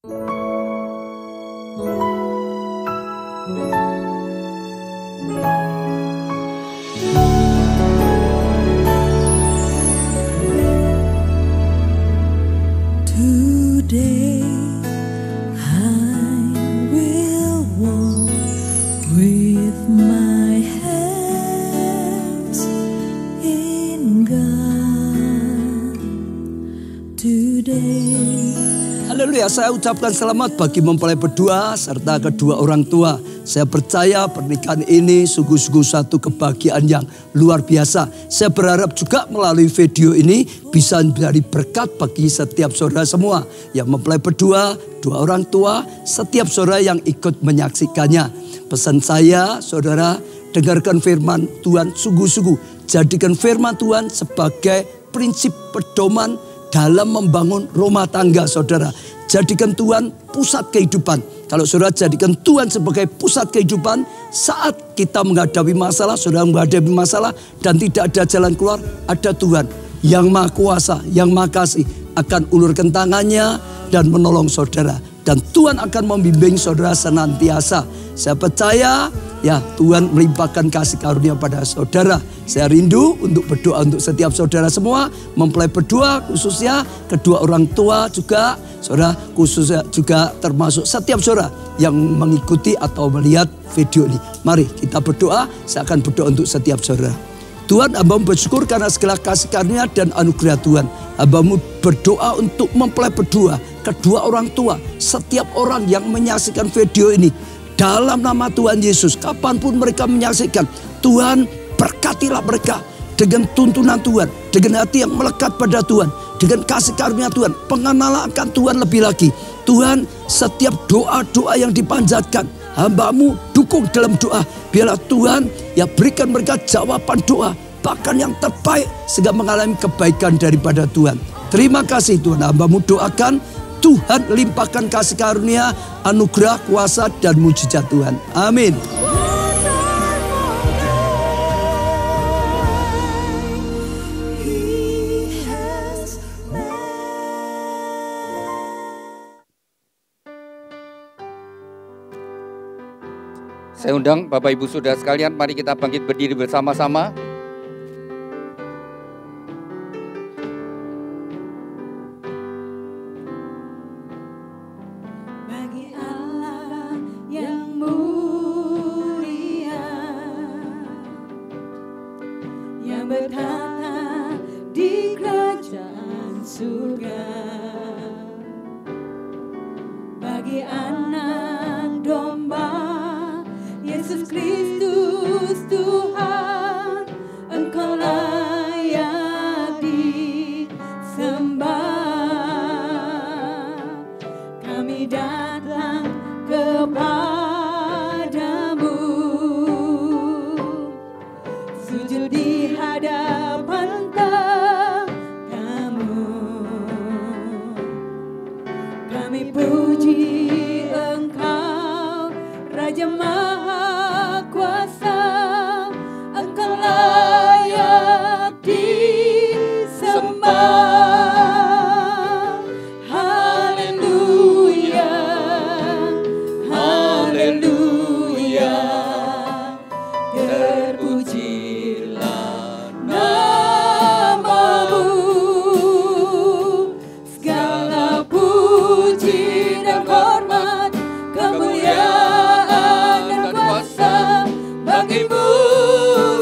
Today I will walk with my hands in God. Today. Haleluya, saya ucapkan selamat bagi mempelai berdua serta kedua orang tua. Saya percaya pernikahan ini sungguh-sungguh satu kebahagiaan yang luar biasa. Saya berharap juga melalui video ini bisa menjadi berkat bagi setiap saudara semua yang mempelai berdua, dua orang tua, setiap saudara yang ikut menyaksikannya. Pesan saya, saudara, dengarkan firman Tuhan sungguh-sungguh. Jadikan firman Tuhan sebagai prinsip pedoman dalam membangun rumah tangga saudara. Jadikan Tuhan pusat kehidupan. Kalau saudara jadikan Tuhan sebagai pusat kehidupan, saat kita menghadapi masalah, saudara menghadapi masalah dan tidak ada jalan keluar, ada Tuhan yang maha kuasa, yang maha kasih akan ulurkan tangannya dan menolong saudara. Dan Tuhan akan membimbing saudara senantiasa. Saya percaya ya Tuhan melimpahkan kasih karunia pada saudara. Saya rindu untuk berdoa untuk setiap saudara semua. Mempelai berdua khususnya, kedua orang tua juga. Saudara khususnya juga termasuk setiap saudara yang mengikuti atau melihat video ini. Mari kita berdoa, saya akan berdoa untuk setiap saudara. Tuhan, hamba-Mu bersyukur karena segala kasih karunia dan anugerah Tuhan. Hamba-Mu berdoa untuk mempelai berdua, kedua orang tua, setiap orang yang menyaksikan video ini. Dalam nama Tuhan Yesus, kapanpun mereka menyaksikan, Tuhan berkatilah mereka dengan tuntunan Tuhan, dengan hati yang melekat pada Tuhan, dengan kasih karunia Tuhan, pengenalan akan Tuhan lebih lagi. Tuhan, setiap doa-doa yang dipanjatkan, hamba-Mu dukung dalam doa. Biarlah Tuhan ya berikan mereka jawaban doa, bahkan yang terbaik sehingga mengalami kebaikan daripada Tuhan. Terima kasih Tuhan, hamba-Mu doakan Tuhan limpahkan kasih karunia, anugerah, kuasa dan mujizat Tuhan. Amin. Saya undang Bapak Ibu Saudara sekalian, mari kita bangkit berdiri bersama-sama. Bagi Allah yang mulia, yang bertata di kerajaan surga, bagi anak domba Yesus Kristus Tuhan, Engkau layak disembah. Kami datang kepadamu, sujud di hadapan tamu. Kami puji Engkau, Raja Maha Kuasa, Engkau layak disembah. Haleluya, haleluya, terpujilah nama-Mu. Segala puji dan hormat, kemuliaan dan kuasa bagi-Mu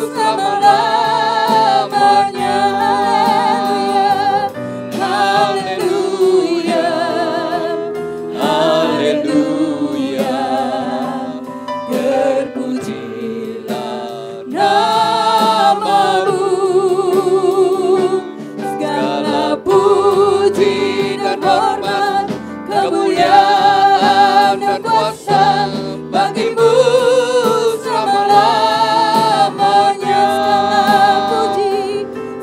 selama-lamanya. Haleluya, haleluya, terpujilah nama-Mu. Segala puji dan hormat, kemuliaan dan kuasa bagi-Mu selama-lamanya.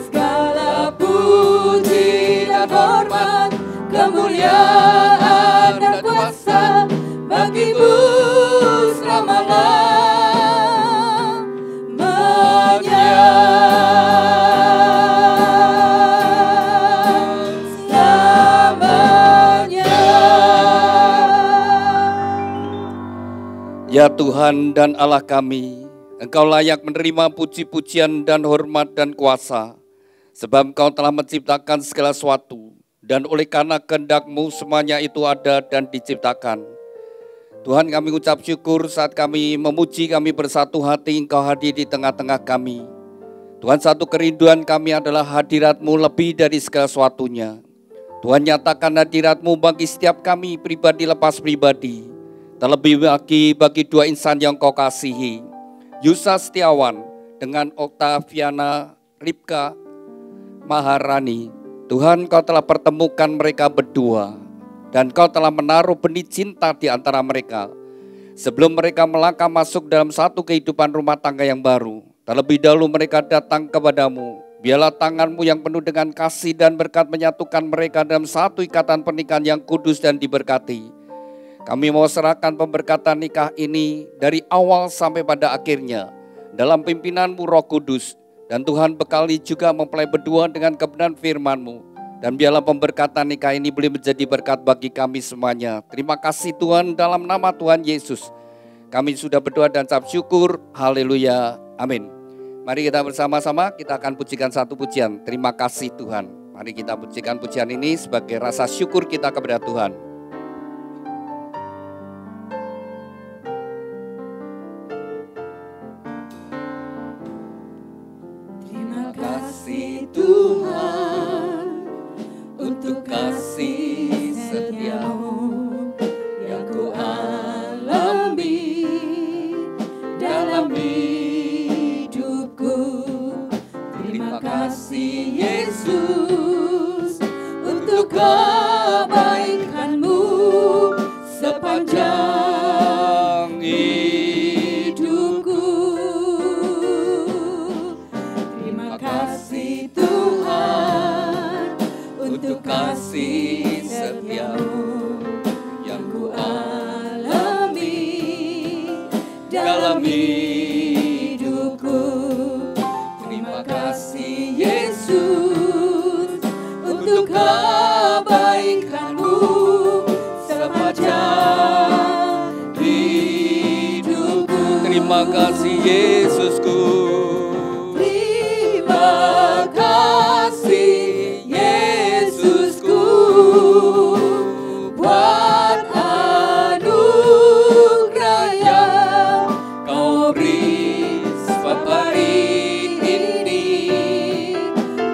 Segala puji dan hormat, kemuliaan dan kuasa bagi-Mu selama-lamanya. Selamanya. Ya Tuhan dan Allah kami, Engkau layak menerima puji-pujian dan hormat dan kuasa, sebab Engkau telah menciptakan segala sesuatu, dan oleh karena kehendak-Mu semuanya itu ada dan diciptakan. Tuhan, kami ucap syukur saat kami memuji, kami bersatu hati, Engkau hadir di tengah-tengah kami. Tuhan, satu kerinduan kami adalah hadirat-Mu lebih dari segala sesuatunya. Tuhan, nyatakan hadirat-Mu bagi setiap kami pribadi lepas pribadi. Terlebih bagi dua insan yang Kau kasihi, Yusa Setiawan dengan Oktaviana Ripka Maharani. Tuhan, Kau telah pertemukan mereka berdua, dan Kau telah menaruh benih cinta di antara mereka. Sebelum mereka melangkah masuk dalam satu kehidupan rumah tangga yang baru, terlebih dahulu mereka datang kepadamu. Biarlah tangan-Mu yang penuh dengan kasih dan berkat menyatukan mereka dalam satu ikatan pernikahan yang kudus dan diberkati. Kami mau serahkan pemberkatan nikah ini dari awal sampai pada akhirnya dalam pimpinan-Mu Roh Kudus. Dan Tuhan, bekali juga mempelai berdua dengan kebenaran firman-Mu. Dan biarlah pemberkatan nikah ini boleh menjadi berkat bagi kami semuanya. Terima kasih Tuhan, dalam nama Tuhan Yesus kami sudah berdoa dan ucap syukur. Haleluya, amin. Mari kita bersama-sama, kita akan pujikan satu pujian. Terima kasih Tuhan. Mari kita pujikan pujian ini sebagai rasa syukur kita kepada Tuhan. Tuhan, untuk kasih setia-Mu yang ku alami dalam hidupku. Terima kasih Yesus untuk kebaikan-Mu sepanjang hidupku. Terima kasih untuk kasih setia-Mu yang ku alami dalam hidupku. Terima kasih Yesus untuk kebaikan-Mu sepanjang hidupku. Terima kasih Yesusku. Terima kasih buat anugerah yang Kau beri, sebab hari ini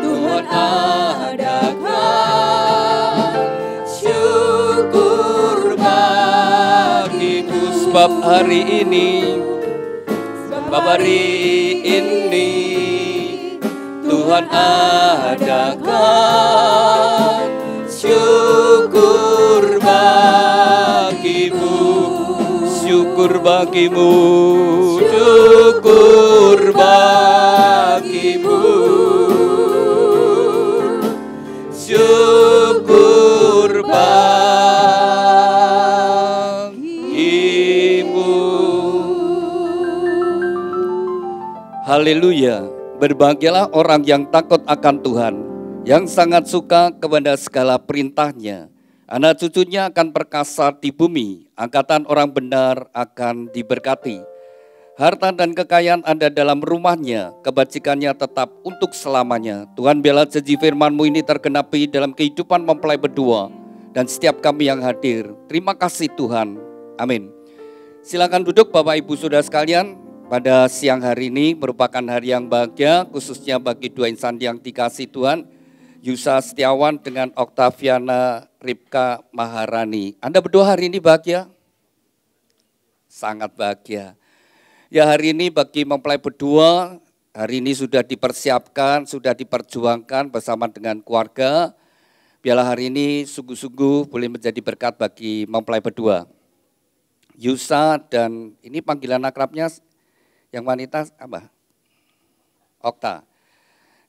Tuhan adakan syukur bagiku. Sebab hari ini Tuhan adakan syukur bagimu, syukur bagimu, syukur bagimu, syukur bagimu. Haleluya. Berbahagialah orang yang takut akan Tuhan, yang sangat suka kepada segala perintah-Nya. Anak cucunya akan perkasa di bumi, angkatan orang benar akan diberkati. Harta dan kekayaan ada dalam rumahnya, kebajikannya tetap untuk selamanya. Tuhan, biarlah janji firman-Mu ini tergenapi dalam kehidupan mempelai berdua dan setiap kami yang hadir. Terima kasih Tuhan. Amin. Silakan duduk Bapak Ibu Saudara sekalian. Pada siang hari ini merupakan hari yang bahagia, khususnya bagi dua insan yang dikasih Tuhan, Yusa Setiawan dengan Oktaviana Ripka Maharani. Anda berdua hari ini bahagia? Sangat bahagia. Ya, hari ini bagi mempelai berdua, hari ini sudah dipersiapkan, sudah diperjuangkan bersama dengan keluarga. Biarlah hari ini sungguh-sungguh boleh menjadi berkat bagi mempelai berdua. Yusa dan ini panggilan akrabnya yang wanita apa? Okta.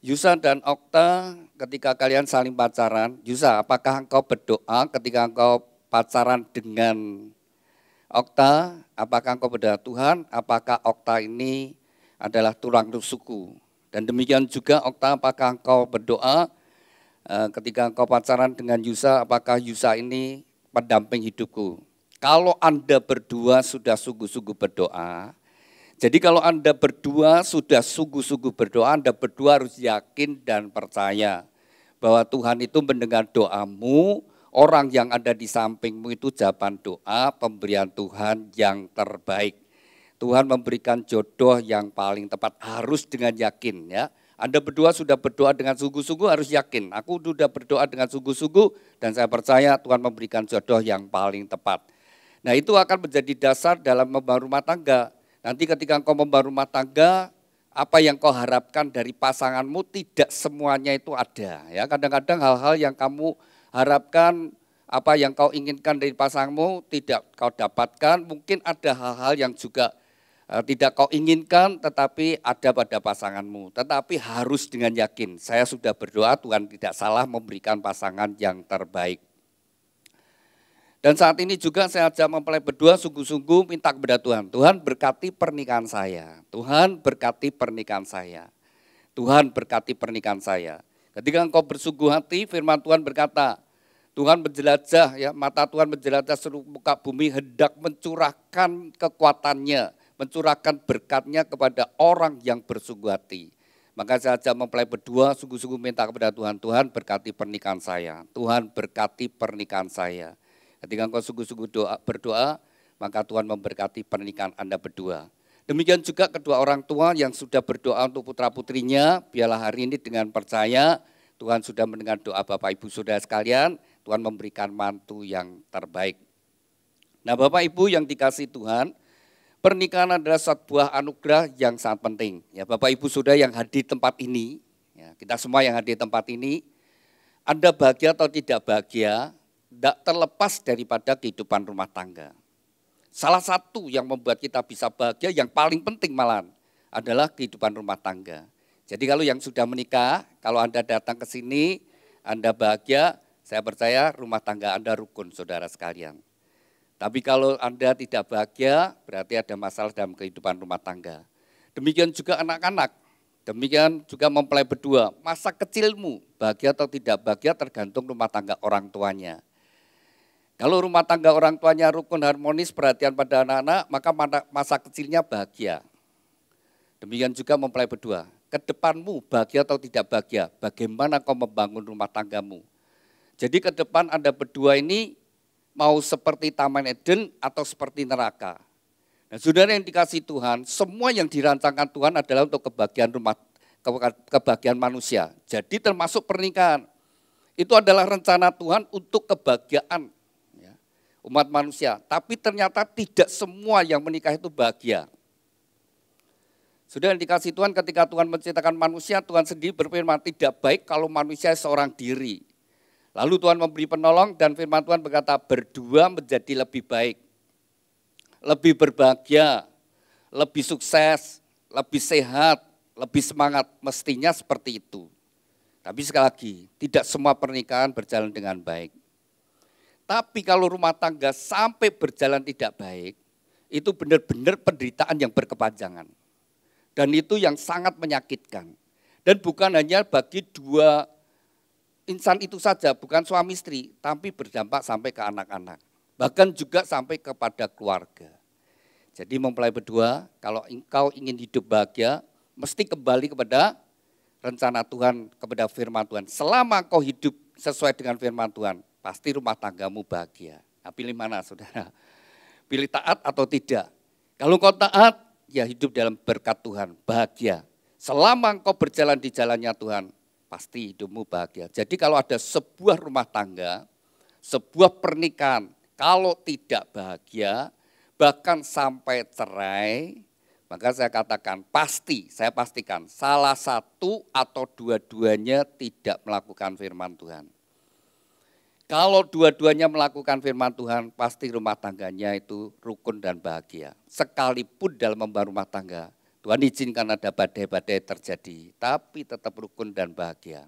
Yusa dan Okta, ketika kalian saling pacaran, Yusa, apakah engkau berdoa ketika engkau pacaran dengan Okta? Apakah engkau berdoa, Tuhan, apakah Okta ini adalah tulang rusukku? Dan demikian juga Okta, apakah engkau berdoa ketika engkau pacaran dengan Yusa, apakah Yusa ini pendamping hidupku? kalau Anda berdua sudah sungguh-sungguh berdoa, jadi kalau Anda berdua sudah sungguh-sungguh berdoa, Anda berdua harus yakin dan percaya bahwa Tuhan itu mendengar doamu, orang yang ada di sampingmu itu jawaban doa, pemberian Tuhan yang terbaik. Tuhan memberikan jodoh yang paling tepat, harus dengan yakin ya. Anda berdua sudah berdoa dengan sungguh-sungguh harus yakin. Aku sudah berdoa dengan sungguh-sungguh dan saya percaya Tuhan memberikan jodoh yang paling tepat. Nah itu akan menjadi dasar dalam membangun rumah tangga. Nanti ketika engkau membangun rumah tangga, apa yang kau harapkan dari pasanganmu tidak semuanya itu ada. Ya, kadang-kadang hal-hal yang kamu harapkan, apa yang kau inginkan dari pasanganmu tidak kau dapatkan. Mungkin ada hal-hal yang juga tidak kau inginkan tetapi ada pada pasanganmu. Tetapi harus dengan yakin, saya sudah berdoa Tuhan tidak salah memberikan pasangan yang terbaik. Dan saat ini juga saya ajak mempelai berdua sungguh-sungguh minta kepada Tuhan. Tuhan berkati pernikahan saya. Tuhan berkati pernikahan saya. Tuhan berkati pernikahan saya. Ketika engkau bersungguh hati, firman Tuhan berkata, Tuhan menjelajah, ya, mata Tuhan menjelajah seluruh muka bumi, hendak mencurahkan kekuatannya, mencurahkan berkatnya kepada orang yang bersungguh hati. Maka saya ajak mempelai berdua sungguh-sungguh minta kepada Tuhan, Tuhan berkati pernikahan saya. Tuhan berkati pernikahan saya. Ketika engkau sungguh-sungguh berdoa, maka Tuhan memberkati pernikahan Anda berdua. Demikian juga kedua orang tua yang sudah berdoa untuk putra-putrinya, biarlah hari ini dengan percaya Tuhan sudah mendengar doa Bapak Ibu Saudara sekalian, Tuhan memberikan mantu yang terbaik. Nah Bapak Ibu yang dikasihi Tuhan, pernikahan adalah sebuah anugerah yang sangat penting. Ya Bapak Ibu Saudara yang hadir di tempat ini, ya, kita semua yang hadir di tempat ini, Anda bahagia atau tidak bahagia, tidak terlepas daripada kehidupan rumah tangga. Salah satu yang membuat kita bisa bahagia, yang paling penting malah adalah kehidupan rumah tangga. Jadi kalau yang sudah menikah, kalau Anda datang ke sini, Anda bahagia, saya percaya rumah tangga Anda rukun saudara sekalian. Tapi kalau Anda tidak bahagia, berarti ada masalah dalam kehidupan rumah tangga. Demikian juga anak-anak, demikian juga mempelai berdua. Masa kecilmu bahagia atau tidak bahagia tergantung rumah tangga orang tuanya. Kalau rumah tangga orang tuanya rukun, harmonis, perhatian pada anak-anak, maka masa kecilnya bahagia. Demikian juga mempelai berdua. Ke depanmu bahagia atau tidak bahagia, bagaimana kau membangun rumah tanggamu. Jadi ke depan Anda berdua ini mau seperti Taman Eden atau seperti neraka. Nah saudara yang dikasihi Tuhan, semua yang dirancangkan Tuhan adalah untuk kebahagiaan manusia. Jadi termasuk pernikahan. Itu adalah rencana Tuhan untuk kebahagiaan umat manusia, tapi ternyata tidak semua yang menikah itu bahagia. Sudah yang dikasih Tuhan, ketika Tuhan menciptakan manusia, Tuhan sendiri berfirman tidak baik kalau manusia seorang diri. Lalu Tuhan memberi penolong dan firman Tuhan berkata berdua menjadi lebih baik, lebih berbahagia, lebih sukses, lebih sehat, lebih semangat, mestinya seperti itu. Tapi sekali lagi, tidak semua pernikahan berjalan dengan baik. Tapi kalau rumah tangga sampai berjalan tidak baik, itu benar-benar penderitaan yang berkepanjangan. Dan itu yang sangat menyakitkan. Dan bukan hanya bagi dua insan itu saja, bukan suami istri, tapi berdampak sampai ke anak-anak. Bahkan juga sampai kepada keluarga. Jadi mempelai berdua, kalau engkau ingin hidup bahagia, mesti kembali kepada rencana Tuhan, kepada firman Tuhan. Selama engkau hidup sesuai dengan firman Tuhan, pasti rumah tanggamu bahagia. Nah, pilih mana saudara? Pilih taat atau tidak? Kalau engkau taat, ya hidup dalam berkat Tuhan, bahagia. Selama engkau berjalan di jalannya Tuhan, pasti hidupmu bahagia. Jadi kalau ada sebuah rumah tangga, sebuah pernikahan, kalau tidak bahagia, bahkan sampai cerai, maka saya katakan pasti, saya pastikan salah satu atau dua-duanya tidak melakukan firman Tuhan. Kalau dua-duanya melakukan firman Tuhan, pasti rumah tangganya itu rukun dan bahagia. Sekalipun dalam membangun rumah tangga, Tuhan izinkan ada badai-badai terjadi, tapi tetap rukun dan bahagia.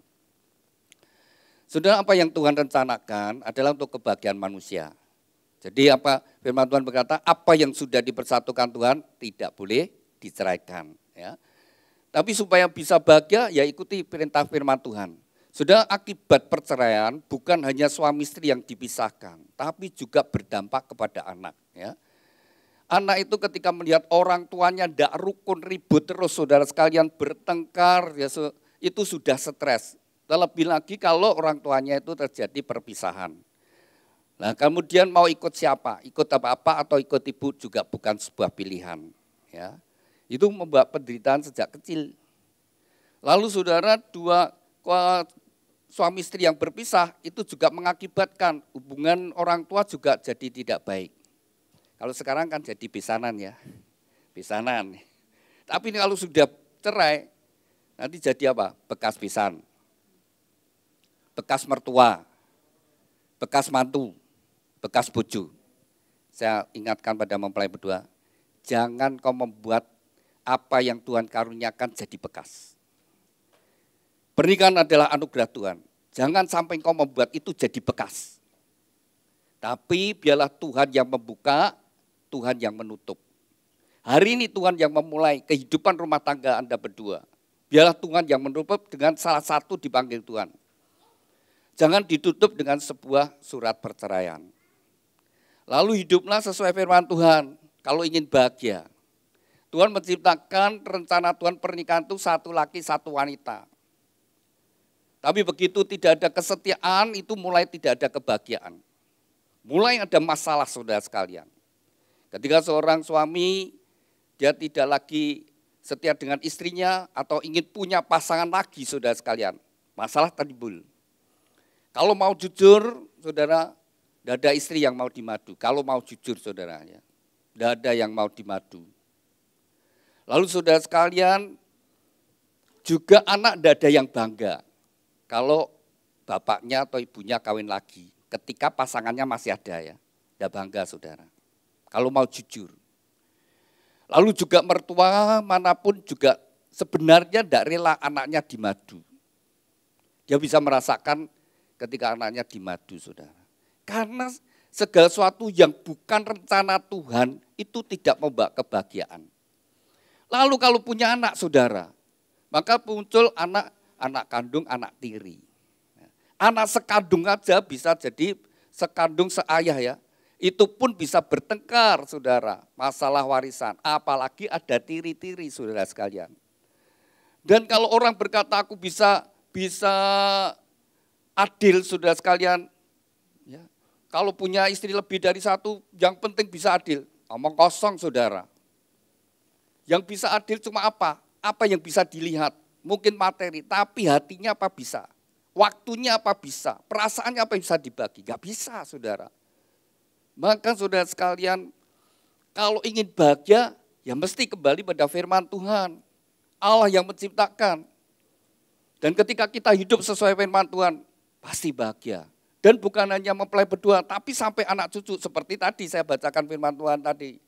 Saudara, apa yang Tuhan rencanakan adalah untuk kebahagiaan manusia. Jadi apa firman Tuhan berkata, apa yang sudah dipersatukan Tuhan tidak boleh diceraikan. Ya. Tapi supaya bisa bahagia, ya ikuti perintah firman Tuhan. Sudah akibat perceraian bukan hanya suami istri yang dipisahkan, tapi juga berdampak kepada anak. Ya. Anak itu ketika melihat orang tuanya tidak rukun, ribut terus, saudara sekalian bertengkar, ya, itu sudah stres. Terlebih lagi kalau orang tuanya itu terjadi perpisahan. Nah kemudian mau ikut siapa, ikut apa-apa atau ikut ibu juga bukan sebuah pilihan. Ya. Itu membuat penderitaan sejak kecil. Lalu saudara, suami istri yang berpisah itu juga mengakibatkan hubungan orang tua juga jadi tidak baik. Kalau sekarang kan jadi besanan ya, besanan. Tapi kalau sudah cerai, nanti jadi apa? Bekas besan, bekas mertua, bekas mantu, bekas bojo. Saya ingatkan pada mempelai berdua, jangan kau membuat apa yang Tuhan karuniakan jadi bekas. Pernikahan adalah anugerah Tuhan. Jangan sampai kau membuat itu jadi bekas. Tapi biarlah Tuhan yang membuka, Tuhan yang menutup. Hari ini Tuhan yang memulai kehidupan rumah tangga Anda berdua. Biarlah Tuhan yang menutup dengan salah satu dipanggil Tuhan. Jangan ditutup dengan sebuah surat perceraian. Lalu hiduplah sesuai firman Tuhan kalau ingin bahagia. Tuhan menciptakan rencana Tuhan pernikahan itu satu laki, satu wanita. Tapi begitu tidak ada kesetiaan, itu mulai tidak ada kebahagiaan. Mulai ada masalah saudara sekalian. Ketika seorang suami, dia tidak lagi setia dengan istrinya atau ingin punya pasangan lagi saudara sekalian. Masalah timbul. Kalau mau jujur, saudara, tidak ada istri yang mau dimadu. Kalau mau jujur saudara, ya, tidak ada yang mau dimadu. Lalu saudara sekalian, juga anak tidak ada yang bangga. Kalau bapaknya atau ibunya kawin lagi, ketika pasangannya masih ada ya, tidak bangga saudara. Kalau mau jujur. Lalu juga mertua manapun juga sebenarnya tidak rela anaknya dimadu. Dia bisa merasakan ketika anaknya dimadu saudara. Karena segala sesuatu yang bukan rencana Tuhan itu tidak membawa kebahagiaan. Lalu kalau punya anak saudara, maka muncul anak kandung, anak tiri. Anak sekandung aja bisa jadi sekandung seayah ya. Itu pun bisa bertengkar saudara, masalah warisan. Apalagi ada tiri-tiri saudara sekalian. Dan kalau orang berkata aku bisa adil saudara sekalian. Ya, kalau punya istri lebih dari satu, yang penting bisa adil. Omong kosong saudara. Yang bisa adil cuma apa? Apa yang bisa dilihat? Mungkin materi, tapi hatinya apa bisa? Waktunya apa bisa? Perasaannya apa yang bisa dibagi? Gak bisa saudara. Maka saudara sekalian, kalau ingin bahagia, ya mesti kembali pada firman Tuhan. Allah yang menciptakan. Dan ketika kita hidup sesuai firman Tuhan, pasti bahagia. Dan bukan hanya mempelai berdua, tapi sampai anak cucu. Seperti tadi saya bacakan firman Tuhan tadi.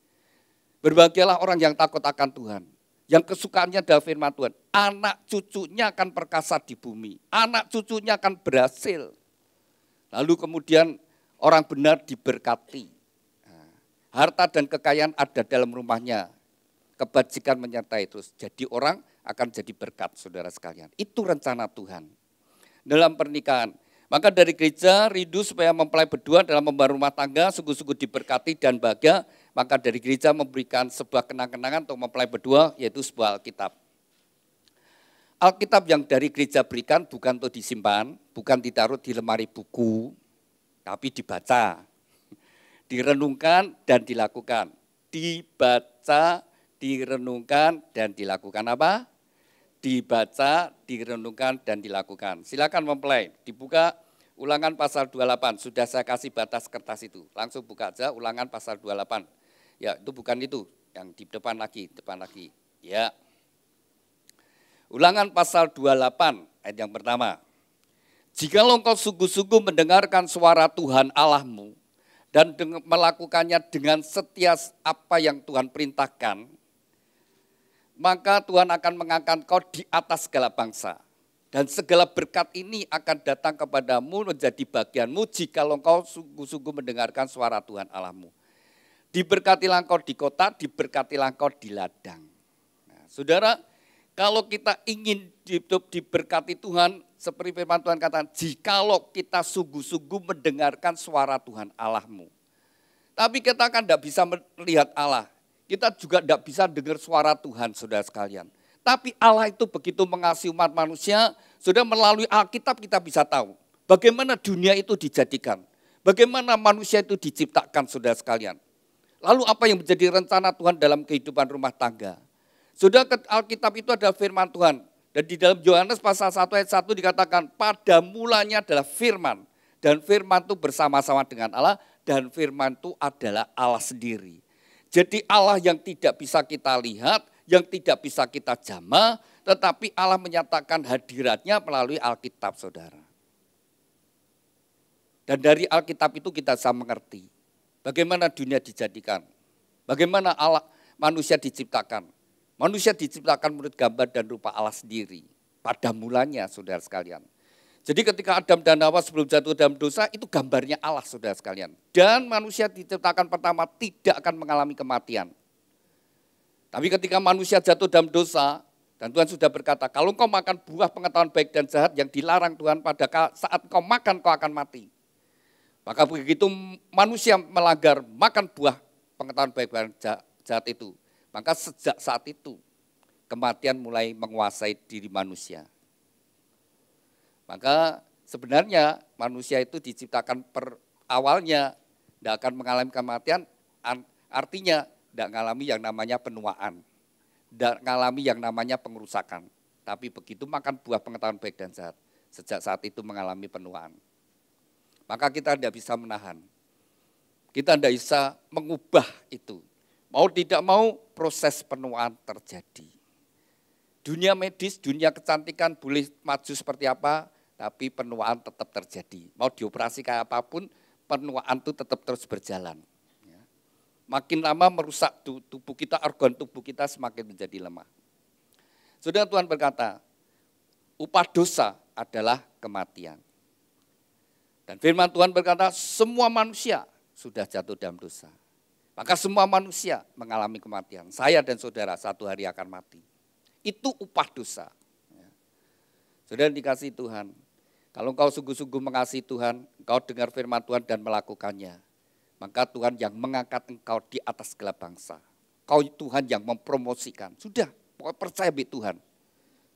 Berbahagialah orang yang takut akan Tuhan. Yang kesukaannya adalah firman Tuhan. Anak cucunya akan perkasa di bumi. Anak cucunya akan berhasil. Lalu kemudian orang benar diberkati. Harta dan kekayaan ada dalam rumahnya. Kebajikan menyertai terus. Jadi orang akan jadi berkat saudara sekalian. Itu rencana Tuhan. Dalam pernikahan. Maka dari gereja rindu supaya mempelai berdua dalam membangun rumah tangga sungguh-sungguh diberkati dan bahagia. Maka dari gereja memberikan sebuah kenang-kenangan untuk mempelai berdua yaitu sebuah Alkitab. Alkitab yang dari gereja berikan bukan untuk disimpan, bukan ditaruh di lemari buku, tapi dibaca, direnungkan dan dilakukan. Dibaca, direnungkan dan dilakukan apa? Dibaca, direnungkan dan dilakukan. Silakan mempelai, dibuka Ulangan pasal 28, sudah saya kasih batas kertas itu. Langsung buka aja Ulangan pasal 28. Ya, itu bukan itu, yang di depan lagi. Ya. Ulangan pasal 28 ayat yang pertama. Jikalau engkau sungguh-sungguh mendengarkan suara Tuhan Allahmu dan melakukannya dengan setia apa yang Tuhan perintahkan, maka Tuhan akan mengangkat kau di atas segala bangsa. Dan segala berkat ini akan datang kepadamu menjadi bagianmu jikalau engkau sungguh-sungguh mendengarkan suara Tuhan Allahmu. Diberkatilah engkau di kota, diberkatilah engkau di ladang. Nah, saudara, Kalau kita ingin hidup diberkati Tuhan, seperti firman Tuhan katakan, jikalau kita sungguh-sungguh mendengarkan suara Tuhan Allahmu. Tapi kita kan tidak bisa melihat Allah. Kita juga tidak bisa dengar suara Tuhan, saudara sekalian. Tapi Allah itu begitu mengasihi umat manusia, sudah melalui Alkitab kita bisa tahu bagaimana dunia itu dijadikan. Bagaimana manusia itu diciptakan, saudara sekalian. Lalu apa yang menjadi rencana Tuhan dalam kehidupan rumah tangga? Sudah Alkitab itu adalah firman Tuhan. Dan di dalam Yohanes pasal 1 ayat 1 dikatakan, pada mulanya adalah firman. Dan firman itu bersama-sama dengan Allah, dan firman itu adalah Allah sendiri. Jadi Allah yang tidak bisa kita lihat, yang tidak bisa kita jamah, tetapi Allah menyatakan hadiratnya melalui Alkitab, saudara. Dan dari Alkitab itu kita bisa mengerti bagaimana dunia dijadikan, bagaimana Allah manusia diciptakan. Manusia diciptakan menurut gambar dan rupa Allah sendiri. Pada mulanya, saudara sekalian. Jadi ketika Adam dan Hawa sebelum jatuh dalam dosa, itu gambarnya Allah, saudara sekalian. Dan manusia diciptakan pertama tidak akan mengalami kematian. Tapi ketika manusia jatuh dalam dosa, dan Tuhan sudah berkata, kalau engkau makan buah pengetahuan baik dan jahat yang dilarang Tuhan, pada saat engkau makan, kau akan mati. Maka begitu manusia melanggar, makan buah pengetahuan baik dan jahat itu, maka sejak saat itu kematian mulai menguasai diri manusia. Maka sebenarnya manusia itu diciptakan awalnya tidak akan mengalami kematian, artinya tidak mengalami yang namanya penuaan, tidak mengalami yang namanya pengerusakan. Tapi begitu makan buah pengetahuan baik dan jahat, sejak saat itu mengalami penuaan. Maka kita tidak bisa menahan, kita tidak bisa mengubah itu. Mau tidak mau proses penuaan terjadi. Dunia medis, dunia kecantikan boleh maju seperti apa, tapi penuaan tetap terjadi. Mau dioperasi kayak apapun, penuaan itu tetap terus berjalan. Makin lama merusak tubuh kita, organ tubuh kita semakin menjadi lemah. Saudara, Tuhan berkata, upah dosa adalah kematian. Dan firman Tuhan berkata, semua manusia sudah jatuh dalam dosa. Maka semua manusia mengalami kematian. Saya dan saudara satu hari akan mati. Itu upah dosa. Saudara dikasihi Tuhan, kalau engkau sungguh-sungguh mengasihi Tuhan, engkau dengar firman Tuhan dan melakukannya, maka Tuhan yang mengangkat engkau di atas segala bangsa. Kau Tuhan yang mempromosikan. Sudah, percaya be Tuhan.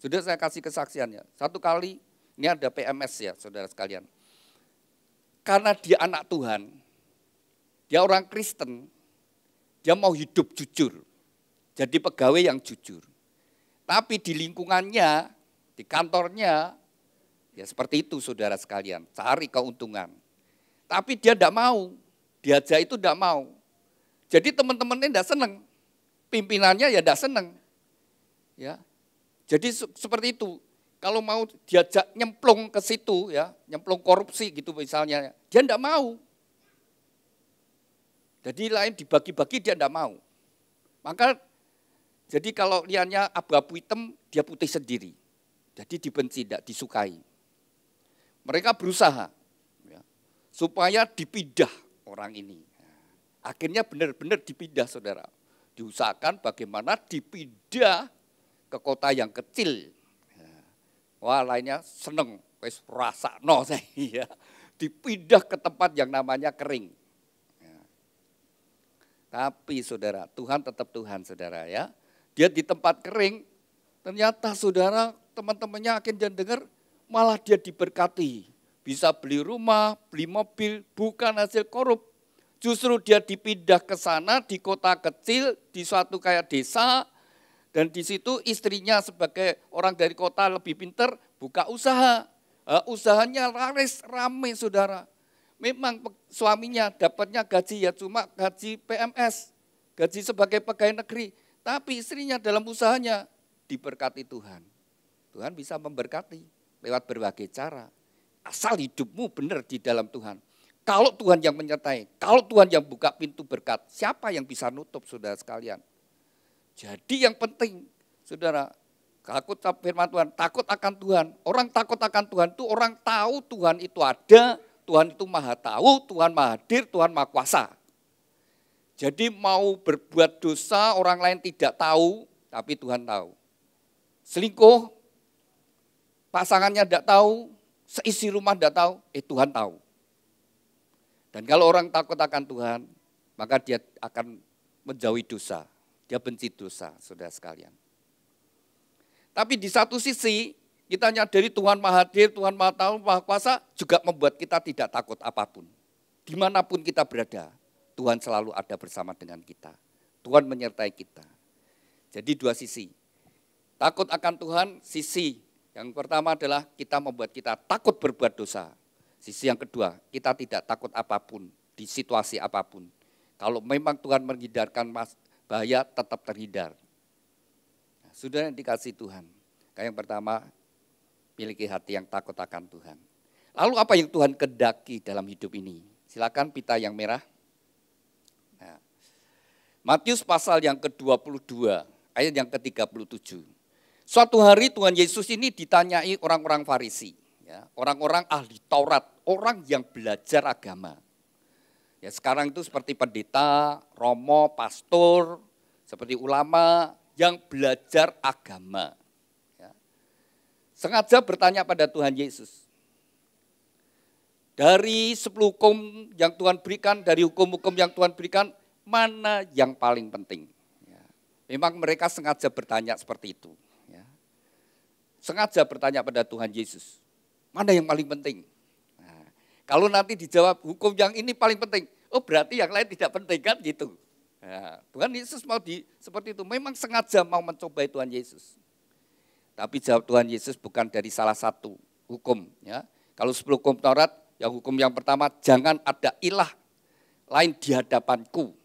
Sudah saya kasih kesaksiannya. Satu kali, ini ada PMS ya saudara sekalian. Karena dia anak Tuhan, dia orang Kristen, dia mau hidup jujur, jadi pegawai yang jujur. Tapi di lingkungannya, di kantornya, ya seperti itu saudara sekalian, cari keuntungan. Tapi dia tidak mau, diajak itu tidak mau. Jadi teman-temannya tidak senang, pimpinannya ya tidak senang. Ya, jadi seperti itu. Kalau mau diajak nyemplung ke situ, ya nyemplung korupsi gitu misalnya, dia tidak mau. Jadi lain dibagi-bagi dia tidak mau. Maka jadi kalau liannya abu-abu hitam dia putih sendiri. Jadi dibenci, tidak disukai. Mereka berusaha ya, supaya dipindah orang ini. Akhirnya benar-benar dipindah saudara. Diusahakan bagaimana dipindah ke kota yang kecil. Wah lainnya seneng, wes rasa no saya. Dipindah ke tempat yang namanya kering. Tapi saudara, Tuhan tetap Tuhan saudara ya. Dia di tempat kering, ternyata saudara teman-temannya akhirnya dengar malah dia diberkati. Bisa beli rumah, beli mobil, bukan hasil korup. Justru dia dipindah ke sana di kota kecil, di suatu kayak desa. Dan di situ istrinya sebagai orang dari kota lebih pintar, buka usaha. Usahanya laris, rame saudara. Memang suaminya dapatnya gaji ya cuma gaji PMS, gaji sebagai pegawai negeri. Tapi istrinya dalam usahanya diberkati Tuhan. Tuhan bisa memberkati lewat berbagai cara. Asal hidupmu benar di dalam Tuhan. Kalau Tuhan yang menyertai, kalau Tuhan yang buka pintu berkat, siapa yang bisa nutup saudara sekalian? Jadi yang penting saudara, takut firman Tuhan, takut akan Tuhan. Orang takut akan Tuhan itu orang tahu Tuhan itu ada, Tuhan itu maha tahu, Tuhan maha hadir, Tuhan maha kuasa. Jadi mau berbuat dosa orang lain tidak tahu, tapi Tuhan tahu. selingkuh, pasangannya tidak tahu, seisi rumah tidak tahu, Tuhan tahu. Dan kalau orang takut akan Tuhan, maka dia akan menjauhi dosa. Dia benci dosa, saudara sekalian. Tapi di satu sisi, kita nyadari Tuhan Maha Hadir, Tuhan Maha Tahu, Maha Kuasa juga membuat kita tidak takut apapun. Dimanapun kita berada, Tuhan selalu ada bersama dengan kita. Tuhan menyertai kita. Jadi dua sisi. Takut akan Tuhan, sisi yang pertama adalah kita membuat kita takut berbuat dosa. Sisi yang kedua, kita tidak takut apapun, di situasi apapun. Kalau memang Tuhan menghindarkan bahaya, tetap terhindar. Nah, sudah yang dikasih Tuhan. Yang pertama, miliki hati yang takut akan Tuhan. Lalu apa yang Tuhan kehendaki dalam hidup ini? Silakan pita yang merah. Nah, Matius pasal yang ke-22, ayat yang ke-37. Suatu hari Tuhan Yesus ini ditanyai orang-orang Farisi, ya, orang-orang ahli Taurat, orang yang belajar agama. Ya, sekarang itu seperti pendeta, romo, pastor, seperti ulama yang belajar agama. Sengaja bertanya pada Tuhan Yesus. Dari 10 hukum yang Tuhan berikan, dari hukum-hukum yang Tuhan berikan, mana yang paling penting? Ya. Memang mereka sengaja bertanya seperti itu. Ya. Sengaja bertanya pada Tuhan Yesus, mana yang paling penting? Nah, kalau nanti dijawab hukum yang ini paling penting, oh berarti yang lain tidak penting kan gitu. Nah, Tuhan Yesus mau seperti itu, memang sengaja mau mencobai Tuhan Yesus. Tapi jawab Tuhan Yesus bukan dari salah satu hukum. Ya. Kalau 10 hukum Taurat, yang hukum yang pertama, jangan ada ilah lain di hadapanku.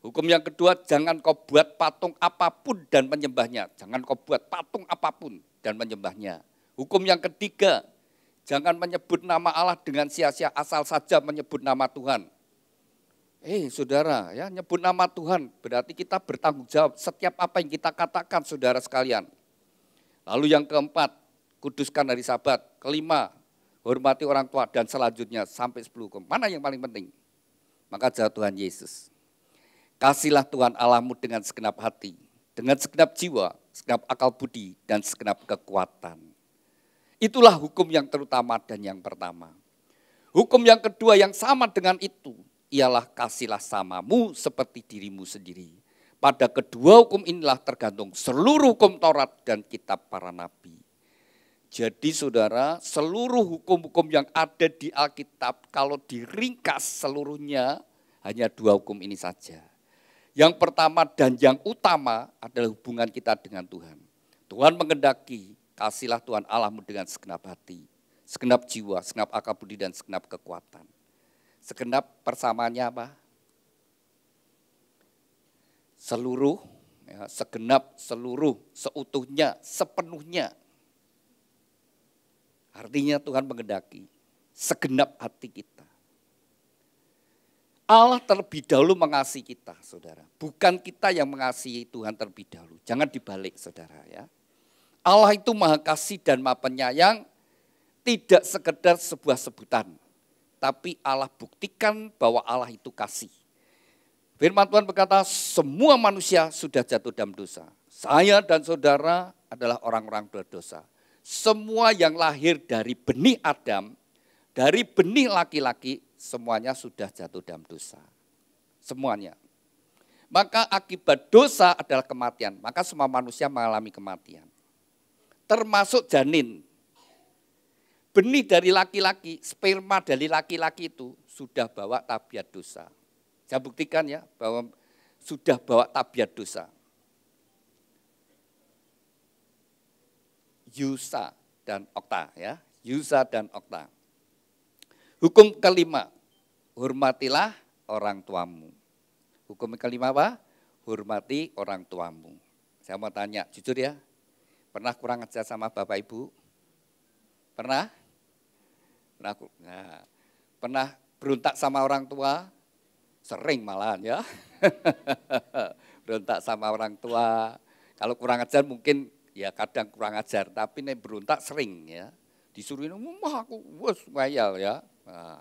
Hukum yang kedua, jangan kau buat patung apapun dan menyembahnya. Jangan kau buat patung apapun dan menyembahnya. Hukum yang ketiga, jangan menyebut nama Allah dengan sia-sia, asal saja menyebut nama Tuhan. Saudara, ya, nyebut nama Tuhan berarti kita bertanggung jawab setiap apa yang kita katakan, saudara sekalian. Lalu yang keempat, kuduskan hari Sabat. Kelima, hormati orang tua, dan selanjutnya sampai 10 hukum. Mana yang paling penting? Maka jawab Tuhan Yesus, kasihlah Tuhan Allahmu dengan segenap hati, dengan segenap jiwa, segenap akal budi, dan segenap kekuatan. Itulah hukum yang terutama dan yang pertama. Hukum yang kedua yang sama dengan itu, ialah kasihlah samamu seperti dirimu sendiri. Pada kedua hukum inilah tergantung seluruh hukum Taurat dan kitab para nabi. Jadi saudara, seluruh hukum-hukum yang ada di Alkitab kalau diringkas seluruhnya hanya 2 hukum ini saja. Yang pertama dan yang utama adalah hubungan kita dengan Tuhan. Tuhan menghendaki kasihlah Tuhan Allahmu dengan segenap hati, segenap jiwa, segenap akal budi dan segenap kekuatan. Segenap persamaannya apa? Seluruh, ya, segenap, seluruh, seutuhnya, sepenuhnya. Artinya Tuhan menghendaki segenap hati kita. Allah terlebih dahulu mengasihi kita, saudara. Bukan kita yang mengasihi Tuhan terlebih dahulu. Jangan dibalik, saudara. Ya. Allah itu maha kasih dan maha penyayang, tidak sekedar sebuah sebutan. Tapi Allah buktikan bahwa Allah itu kasih. Firman Tuhan berkata, semua manusia sudah jatuh dalam dosa. Saya dan saudara adalah orang-orang berdosa. Semua yang lahir dari benih Adam, dari benih laki-laki, semuanya sudah jatuh dalam dosa. Semuanya. Maka akibat dosa adalah kematian. Maka semua manusia mengalami kematian. Termasuk janin. Benih dari laki-laki, sperma dari laki-laki itu sudah bawa tabiat dosa. Saya buktikan ya bahwa sudah bawa tabiat dosa. Yusa dan Okta ya, Yusa dan Okta. Hukum kelima, hormatilah orang tuamu. Hukum kelima apa? Hormati orang tuamu. Saya mau tanya, jujur ya, pernah kurang ajar sama Bapak Ibu? Pernah? Pernah berontak sama orang tua? Sering malahan ya. Berontak sama orang tua. Kalau kurang ajar mungkin ya kadang kurang ajar, tapi nih berontak sering ya. Disuruhin, aku ngayal ya. Nah,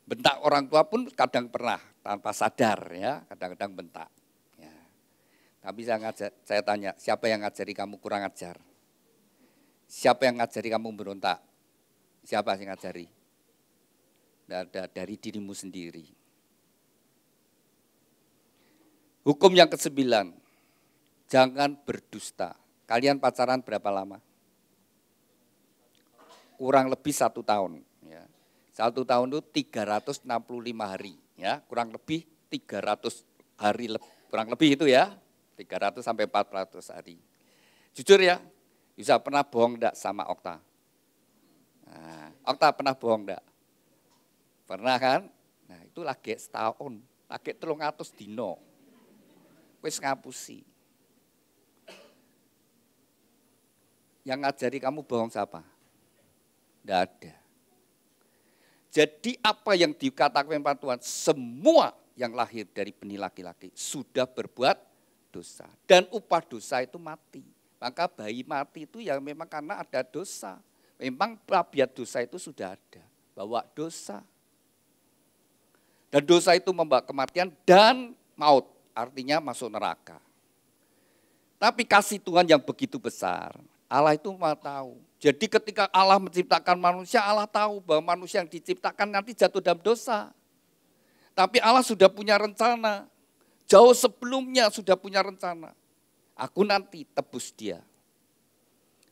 bentak orang tua pun kadang pernah tanpa sadar ya, kadang-kadang bentak. Ya. Tapi saya tanya, siapa yang ngajari kamu kurang ajar? Siapa yang ngajari kamu berontak? Siapa yang ngajari? Tidak ada, dari dirimu sendiri. Hukum yang ke-9, jangan berdusta. Kalian pacaran berapa lama? Kurang lebih 1 tahun. Ya. 1 tahun itu 365 hari. Ya, kurang lebih 300 hari, kurang lebih itu ya. 300 sampai 400 hari. Jujur ya, Yusa pernah bohong enggak sama Okta? Nah, Okta pernah bohong enggak? Pernah kan? Nah itu lagi setahun, lagi 300 dino. Wis ngapusi. Yang ngajari kamu bohong siapa? Enggak ada. Jadi apa yang dikatakan Tuhan, semua yang lahir dari benih laki-laki sudah berbuat dosa. Dan upah dosa itu mati. Maka bayi mati itu ya memang karena ada dosa. Memang tabiat dosa itu sudah ada. Bawa dosa. Dan dosa itu membawa kematian dan maut. Artinya masuk neraka. Tapi kasih Tuhan yang begitu besar. Allah itu mau tahu. Jadi ketika Allah menciptakan manusia, Allah tahu bahwa manusia yang diciptakan nanti jatuh dalam dosa. Tapi Allah sudah punya rencana. Jauh sebelumnya sudah punya rencana. Aku nanti tebus dia.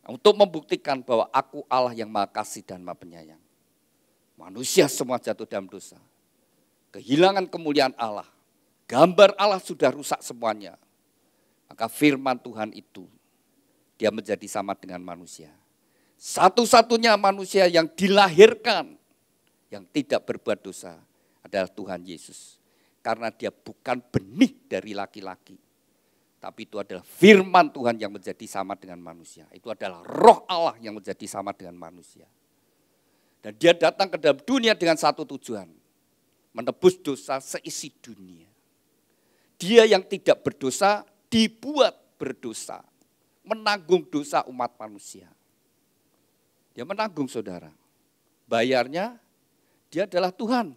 Untuk membuktikan bahwa aku Allah yang maha kasih dan maha penyayang. Manusia semua jatuh dalam dosa. Kehilangan kemuliaan Allah. Gambar Allah sudah rusak semuanya. Maka firman Tuhan itu, dia menjadi sama dengan manusia. Satu-satunya manusia yang dilahirkan, yang tidak berbuat dosa adalah Tuhan Yesus. Karena dia bukan benih dari laki-laki. Tapi itu adalah firman Tuhan yang menjadi sama dengan manusia. Itu adalah roh Allah yang menjadi sama dengan manusia. Dan dia datang ke dalam dunia dengan satu tujuan. Menebus dosa seisi dunia. Dia yang tidak berdosa dibuat berdosa. Menanggung dosa umat manusia. Dia menanggung saudara. Bayarnya dia adalah Tuhan.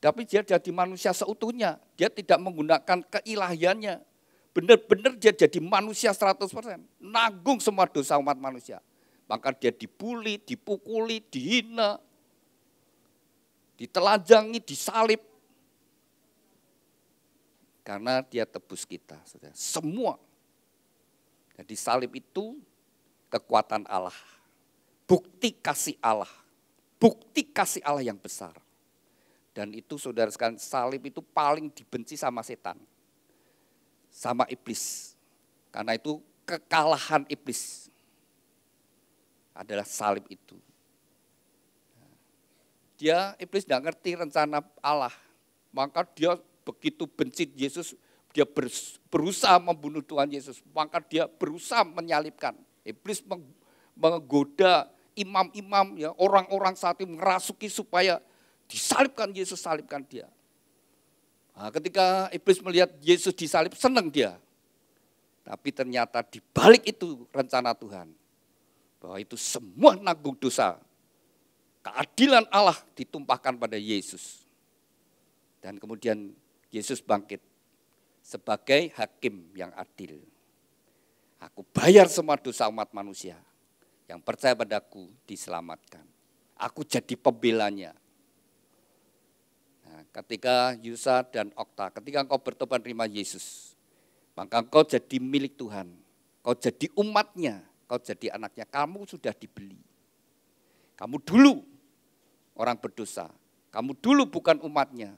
Tapi dia jadi manusia seutuhnya. Dia tidak menggunakan keilahiannya. Benar-benar dia jadi manusia 100%. Nanggung semua dosa umat manusia. Maka dia dibully, dipukuli, dihina. Ditelanjangi, disalib. Karena dia tebus kita. Saudara. Semua. Jadi salib itu kekuatan Allah. Bukti kasih Allah. Bukti kasih Allah yang besar. Dan itu saudara sekalian, salib itu paling dibenci sama setan. Sama iblis. Karena itu kekalahan iblis. Adalah salib itu. Iblis tidak ngerti rencana Allah. Maka dia begitu benci Yesus, dia berusaha membunuh Tuhan Yesus. Maka dia berusaha menyalibkan. Iblis menggoda imam-imam, ya, orang-orang saat itu merasuki supaya disalibkan Yesus, salibkan dia. Nah, ketika iblis melihat Yesus disalib, senang dia. Tapi ternyata di balik itu rencana Tuhan. Bahwa itu semua nanggung dosa. Keadilan Allah ditumpahkan pada Yesus. Dan kemudian Yesus bangkit sebagai hakim yang adil. Aku bayar semua dosa umat manusia. Yang percaya padaku diselamatkan. Aku jadi pembelanya. Nah, ketika Yusa dan Okta, ketika engkau bertobat menerima Yesus, maka engkau jadi milik Tuhan. Kau jadi umatnya, kau jadi anaknya. Kamu sudah dibeli. Kamu dulu orang berdosa. Kamu dulu bukan umatnya.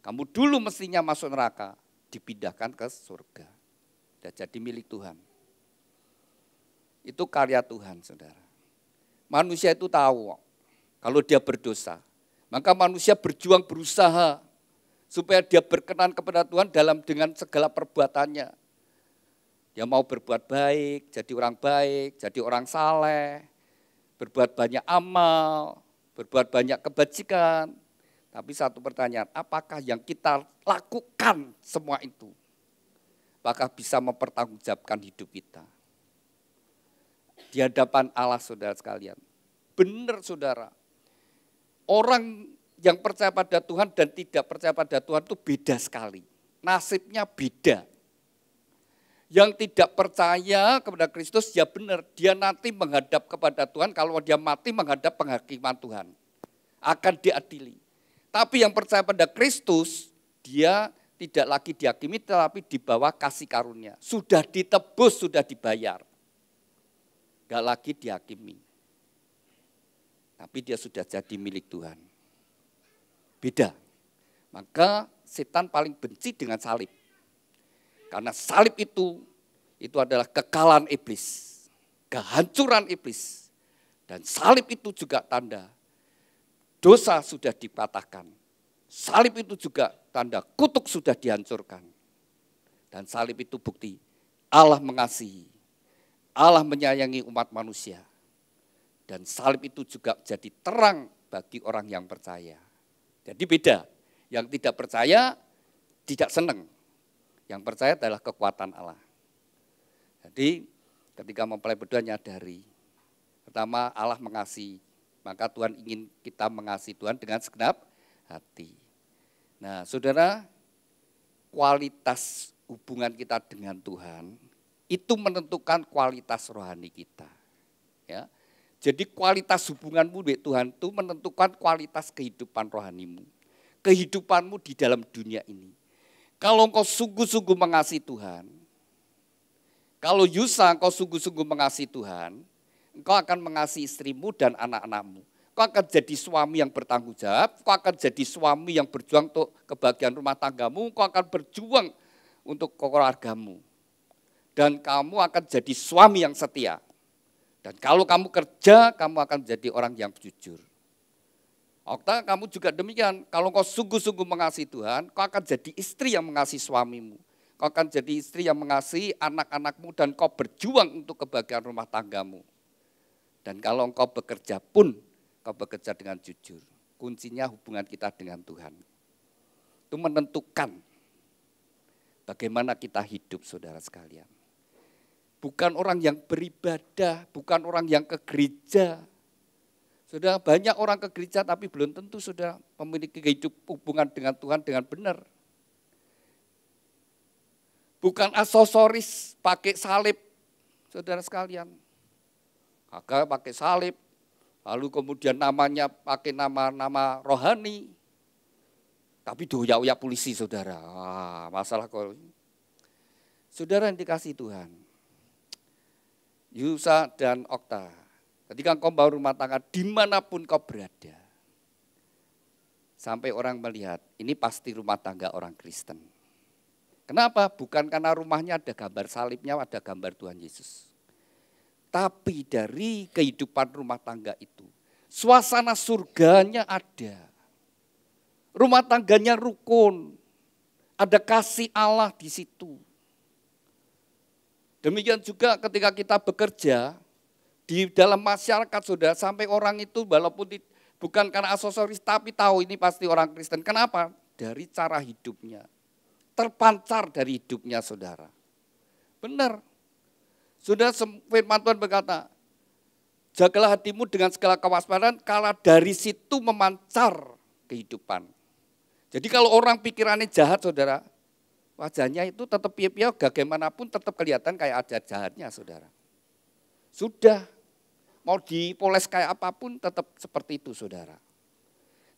Kamu dulu mestinya masuk neraka. Dipindahkan ke surga. Dan jadi milik Tuhan. Itu karya Tuhan, saudara. Manusia itu tahu kalau dia berdosa. Maka manusia berjuang berusaha supaya dia berkenan kepada Tuhan dengan segala perbuatannya. Dia mau berbuat baik, jadi orang saleh, berbuat banyak amal, berbuat banyak kebajikan. Tapi satu pertanyaan, apakah yang kita lakukan semua itu? Apakah bisa mempertanggungjawabkan hidup kita? Di hadapan Allah saudara sekalian. Benar saudara. Orang yang percaya pada Tuhan dan tidak percaya pada Tuhan itu beda sekali. Nasibnya beda. Yang tidak percaya kepada Kristus, ya benar, dia nanti menghadap kepada Tuhan, kalau dia mati menghadap penghakiman Tuhan. Akan diadili. Tapi yang percaya pada Kristus, dia tidak lagi dihakimi, tetapi di bawah kasih karunia. Sudah ditebus, sudah dibayar. Gak lagi dihakimi. Tapi dia sudah jadi milik Tuhan. Beda. Maka setan paling benci dengan salib. Karena salib itu adalah kekalahan iblis, kehancuran iblis. Dan salib itu juga tanda dosa sudah dipatahkan. Salib itu juga tanda kutuk sudah dihancurkan. Dan salib itu bukti Allah mengasihi, Allah menyayangi umat manusia. Dan salib itu juga jadi terang bagi orang yang percaya. Jadi beda, yang tidak percaya tidak senang. Yang percaya adalah kekuatan Allah. Jadi ketika mempelai berdoa nyadari, pertama Allah mengasihi, maka Tuhan ingin kita mengasihi Tuhan dengan segenap hati. Nah saudara, kualitas hubungan kita dengan Tuhan itu menentukan kualitas rohani kita. Ya. Jadi kualitas hubunganmu dengan Tuhan itu menentukan kualitas kehidupan rohanimu. Kehidupanmu di dalam dunia ini. Kalau engkau sungguh-sungguh mengasihi Tuhan, kalau Yusa engkau sungguh-sungguh mengasihi Tuhan, engkau akan mengasihi istrimu dan anak-anakmu. Engkau akan jadi suami yang bertanggung jawab, engkau akan jadi suami yang berjuang untuk kebahagiaan rumah tanggamu, engkau akan berjuang untuk keluargamu. Dan kamu akan jadi suami yang setia. Dan kalau kamu kerja, kamu akan menjadi orang yang jujur. Okta, kamu juga demikian. Kalau kau sungguh-sungguh mengasihi Tuhan, kau akan jadi istri yang mengasihi suamimu. Kau akan jadi istri yang mengasihi anak-anakmu dan kau berjuang untuk kebahagiaan rumah tanggamu. Dan kalau engkau bekerja pun, kau bekerja dengan jujur. Kuncinya hubungan kita dengan Tuhan. Itu menentukan bagaimana kita hidup, saudara sekalian. Bukan orang yang beribadah, bukan orang yang ke gereja. Sudah banyak orang ke gereja tapi belum tentu sudah memiliki hubungan dengan Tuhan dengan benar. Bukan aksesoris pakai salib, saudara sekalian. Agak pakai salib, lalu kemudian namanya pakai nama rohani. Tapi doya-oya polisi, saudara. Masalah kok. Saudara yang dikasih Tuhan. Yusa dan Okta. Ketika engkau membangun rumah tangga, dimanapun kau berada. Sampai orang melihat, ini pasti rumah tangga orang Kristen. Kenapa? Bukan karena rumahnya ada gambar salibnya, ada gambar Tuhan Yesus. Tapi dari kehidupan rumah tangga itu, suasana surganya ada. Rumah tangganya rukun, ada kasih Allah di situ. Demikian juga ketika kita bekerja, di dalam masyarakat sudah sampai orang itu walaupun bukan karena aksesoris tapi tahu ini pasti orang Kristen. Kenapa? Dari cara hidupnya. Terpancar dari hidupnya saudara. Benar. Sudah firman Tuhan berkata, jagalah hatimu dengan segala kewaspadaan karena dari situ memancar kehidupan. Jadi kalau orang pikirannya jahat saudara, wajahnya itu tetap piye-piye bagaimanapun tetap kelihatan kayak ada jahatnya saudara. Sudah. Mau dipoles kayak apapun tetap seperti itu saudara.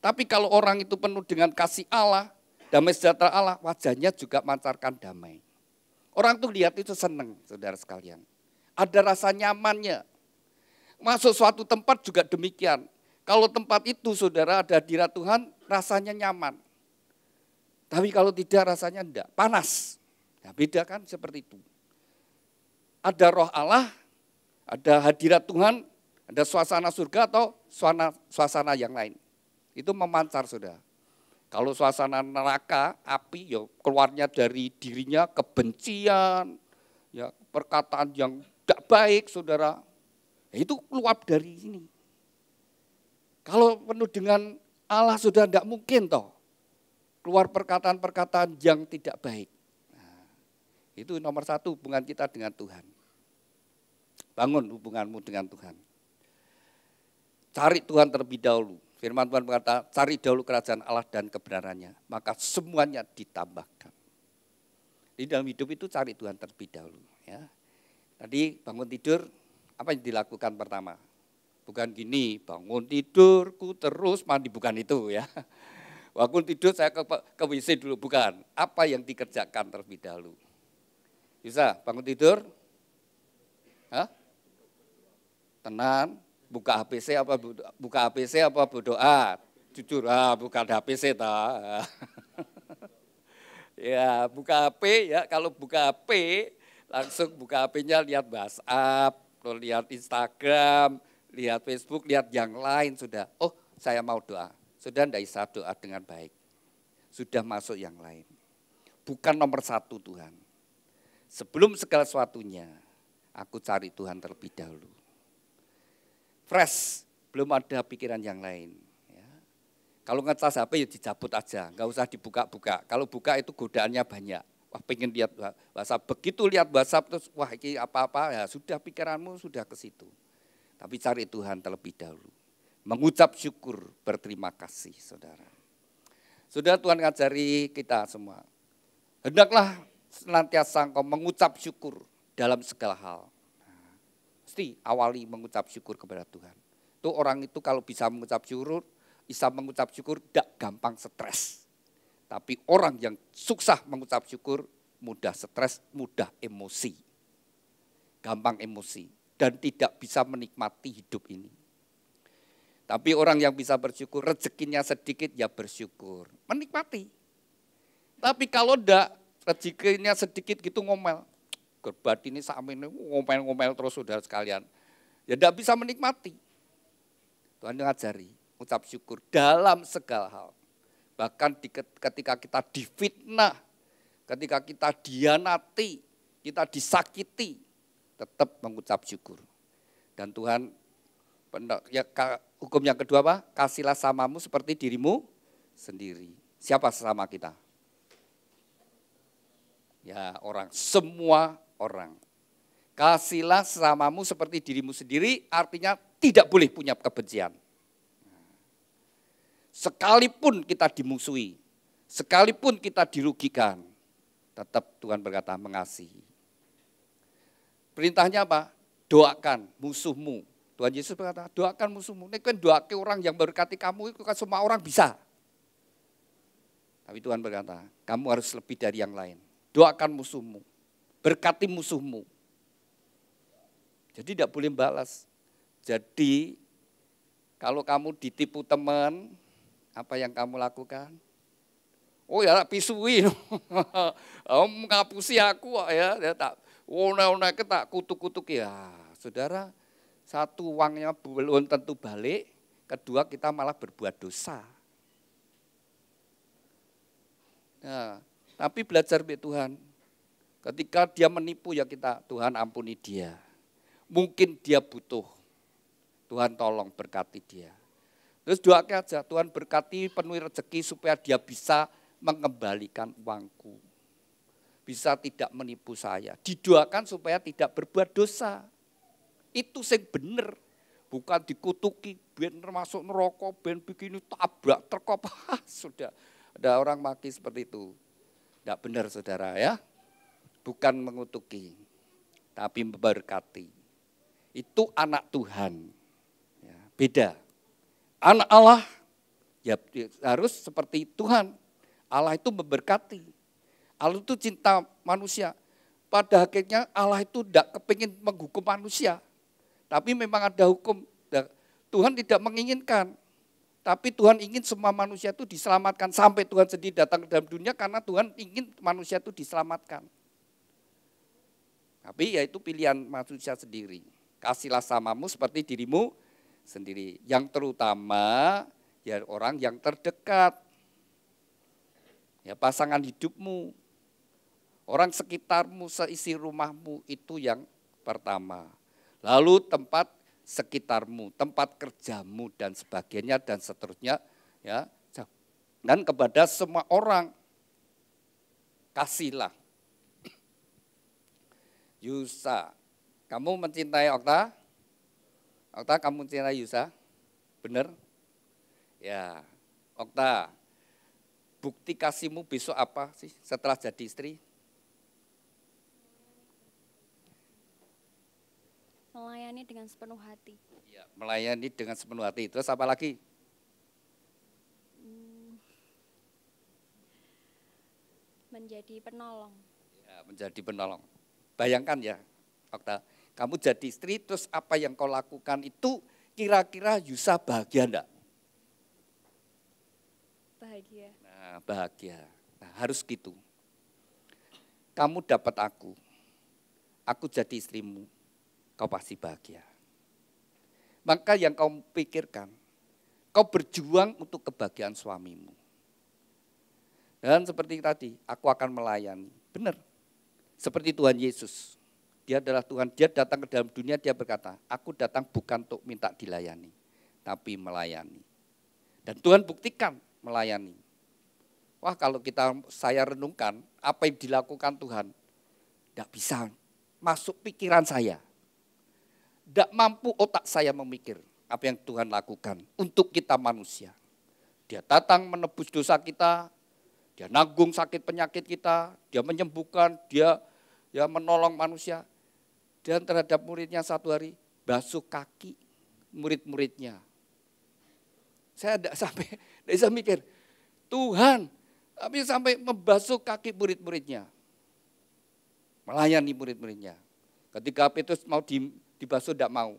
Tapi kalau orang itu penuh dengan kasih Allah, damai sejahtera Allah, wajahnya juga memancarkan damai. Orang tuh lihat itu senang saudara sekalian. Ada rasa nyamannya. Masuk suatu tempat juga demikian. Kalau tempat itu saudara ada hadirat Tuhan, rasanya nyaman. Tapi kalau tidak rasanya enggak, panas. Nah, beda kan seperti itu. Ada roh Allah, ada hadirat Tuhan, ada suasana surga atau suasana yang lain. Itu memancar saudara. Kalau suasana neraka, api ya keluarnya dari dirinya kebencian, ya perkataan yang tidak baik saudara. Ya, itu keluar dari sini. Kalau penuh dengan Allah sudah tidak mungkin toh. Keluar perkataan-perkataan yang tidak baik. Nah, itu nomor satu hubungan kita dengan Tuhan. Bangun hubunganmu dengan Tuhan. Cari Tuhan terlebih dahulu. Firman Tuhan berkata, cari dahulu kerajaan Allah dan kebenarannya. Maka semuanya ditambahkan. Di dalam hidup itu cari Tuhan terlebih dahulu. Ya. Tadi bangun tidur, apa yang dilakukan pertama? Bukan gini, bangun tidurku terus mandi, bukan itu ya. Bangun tidur saya ke WC dulu, bukan. Apa yang dikerjakan terlebih dahulu? Bisa bangun tidur? Hah? Tenang, buka HPC apa berdoa? Jujur, bukan HPC ta. Ya, buka HP ya. Kalau buka HP, langsung buka HP-nya lihat WhatsApp, lihat Instagram, lihat Facebook, lihat yang lain sudah. Oh, saya mau doa. Sudah tidak bisa doa dengan baik. Sudah masuk yang lain. Bukan nomor satu Tuhan. Sebelum segala sesuatunya, aku cari Tuhan terlebih dahulu. Fresh, belum ada pikiran yang lain. Kalau ngecas HP ya dicabut aja, nggak usah dibuka-buka. Kalau buka itu godaannya banyak. Wah pengen lihat WhatsApp, begitu lihat WhatsApp terus wah ini apa-apa, ya sudah pikiranmu sudah ke situ. Tapi cari Tuhan terlebih dahulu. Mengucap syukur, berterima kasih saudara. Sudah Tuhan ngajari kita semua. Hendaklah senantiasa engkau mengucap syukur dalam segala hal. Mesti awali mengucap syukur kepada Tuhan. Itu orang itu kalau bisa mengucap syukur tidak gampang stres. Tapi orang yang susah mengucap syukur mudah stres, mudah emosi. Gampang emosi dan tidak bisa menikmati hidup ini. Tapi orang yang bisa bersyukur, rezekinya sedikit ya bersyukur, menikmati. Tapi kalau enggak, rezekinya sedikit gitu ngomel. Gerbat ini sama ini ngomel-ngomel terus saudara sekalian. Ya enggak bisa menikmati. Tuhan ngajari. Ucap syukur dalam segala hal. Bahkan ketika kita difitnah, ketika kita dihianati, kita disakiti, tetap mengucap syukur. Dan Tuhan, ya, hukum yang kedua apa? Kasihlah samamu seperti dirimu sendiri. Siapa sesama kita? Ya orang, semua orang. Kasihlah sesamamu seperti dirimu sendiri, artinya tidak boleh punya kebencian. Sekalipun kita dimusuhi, sekalipun kita dirugikan, tetap Tuhan berkata mengasihi. Perintahnya apa? Doakan musuhmu. Tuhan Yesus berkata, doakan musuhmu. Ini kan doakan orang yang berkati kamu, itu kan semua orang bisa. Tapi Tuhan berkata, kamu harus lebih dari yang lain. Doakan musuhmu, berkati musuhmu. Jadi tidak boleh balas. Jadi kalau kamu ditipu teman, apa yang kamu lakukan? Oh ya pisui, ngapusi aku ya tak, tak kutuk-kutuk ya, saudara. Satu uangnya belum tentu balik, kedua kita malah berbuat dosa. Nah, tapi belajar dari Tuhan, ketika dia menipu ya kita Tuhan ampuni dia. Mungkin dia butuh, Tuhan tolong berkati dia. Terus doakan aja, Tuhan berkati penuhi rezeki supaya dia bisa mengembalikan uangku. Bisa tidak menipu saya. Didoakan supaya tidak berbuat dosa. Itu yang benar. Bukan dikutuki, ben masuk neraka, ben begini tabrak, terkop. Sudah, ada orang maki seperti itu. Tidak benar saudara ya. Bukan mengutuki, tapi memberkati. Itu anak Tuhan. Ya, beda. Anak Allah ya harus seperti Tuhan. Allah itu memberkati. Allah itu cinta manusia. Pada hakikatnya Allah itu tidak kepingin menghukum manusia. Tapi memang ada hukum. Tuhan tidak menginginkan. Tapi Tuhan ingin semua manusia itu diselamatkan. Sampai Tuhan sendiri datang ke dalam dunia karena Tuhan ingin manusia itu diselamatkan. Tapi ya itu pilihan manusia sendiri. Kasihlah samamu seperti dirimu sendiri. Yang terutama ya orang yang terdekat. Ya pasangan hidupmu. Orang sekitarmu, seisi rumahmu itu yang pertama. Lalu tempat sekitarmu, tempat kerjamu dan sebagainya dan seterusnya ya. Dan kepada semua orang kasihlah. Yusa, kamu mencintai Okta? Okta, kamu mencintai Yusa? Benar? Ya, Okta, bukti kasihmu besok apa sih setelah jadi istri? melayani dengan sepenuh hati. Ya, melayani dengan sepenuh hati. Terus apa lagi? Menjadi penolong. Ya, menjadi penolong. Bayangkan ya, Okta, kamu jadi istri, terus apa yang kau lakukan itu kira-kira Yusa bahagia enggak? Bahagia. Nah, bahagia. Nah, harus gitu. Kamu dapat aku jadi istrimu, kau pasti bahagia. Maka yang kau pikirkan, kau berjuang untuk kebahagiaan suamimu. Dan seperti tadi, aku akan melayani. Benar. Seperti Tuhan Yesus. Dia adalah Tuhan, dia datang ke dalam dunia, dia berkata, aku datang bukan untuk minta dilayani, tapi melayani. Dan Tuhan buktikan melayani. Wah, kalau saya renungkan, apa yang dilakukan Tuhan, tidak bisa masuk pikiran saya. Tidak mampu otak saya memikir apa yang Tuhan lakukan untuk kita manusia. Dia datang menebus dosa kita, dia nanggung sakit penyakit kita, dia menyembuhkan, dia menolong manusia. Dan terhadap muridnya satu hari, basuh kaki murid-muridnya. Saya tidak bisa mikir, Tuhan, tapi sampai membasuh kaki murid-muridnya. Melayani murid-muridnya. Ketika Petrus mau dibasuh, tidak mau.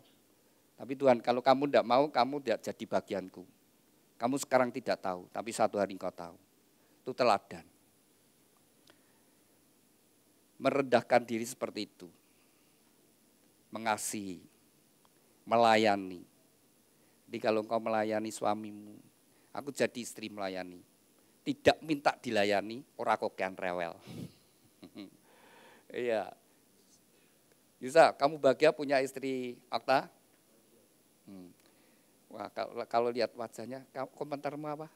Tapi Tuhan, kalau kamu tidak mau, kamu tidak jadi bagianku. Kamu sekarang tidak tahu, tapi satu hari engkau tahu. Itu teladan. Merendahkan diri seperti itu. Mengasihi, melayani. Jadi kalau engkau melayani suamimu, aku jadi istri melayani. Tidak minta dilayani, ora kokean rewel. Iya. Yusa, kamu bahagia punya istri Okta? Wah, kalau lihat wajahnya, komentarmu apa?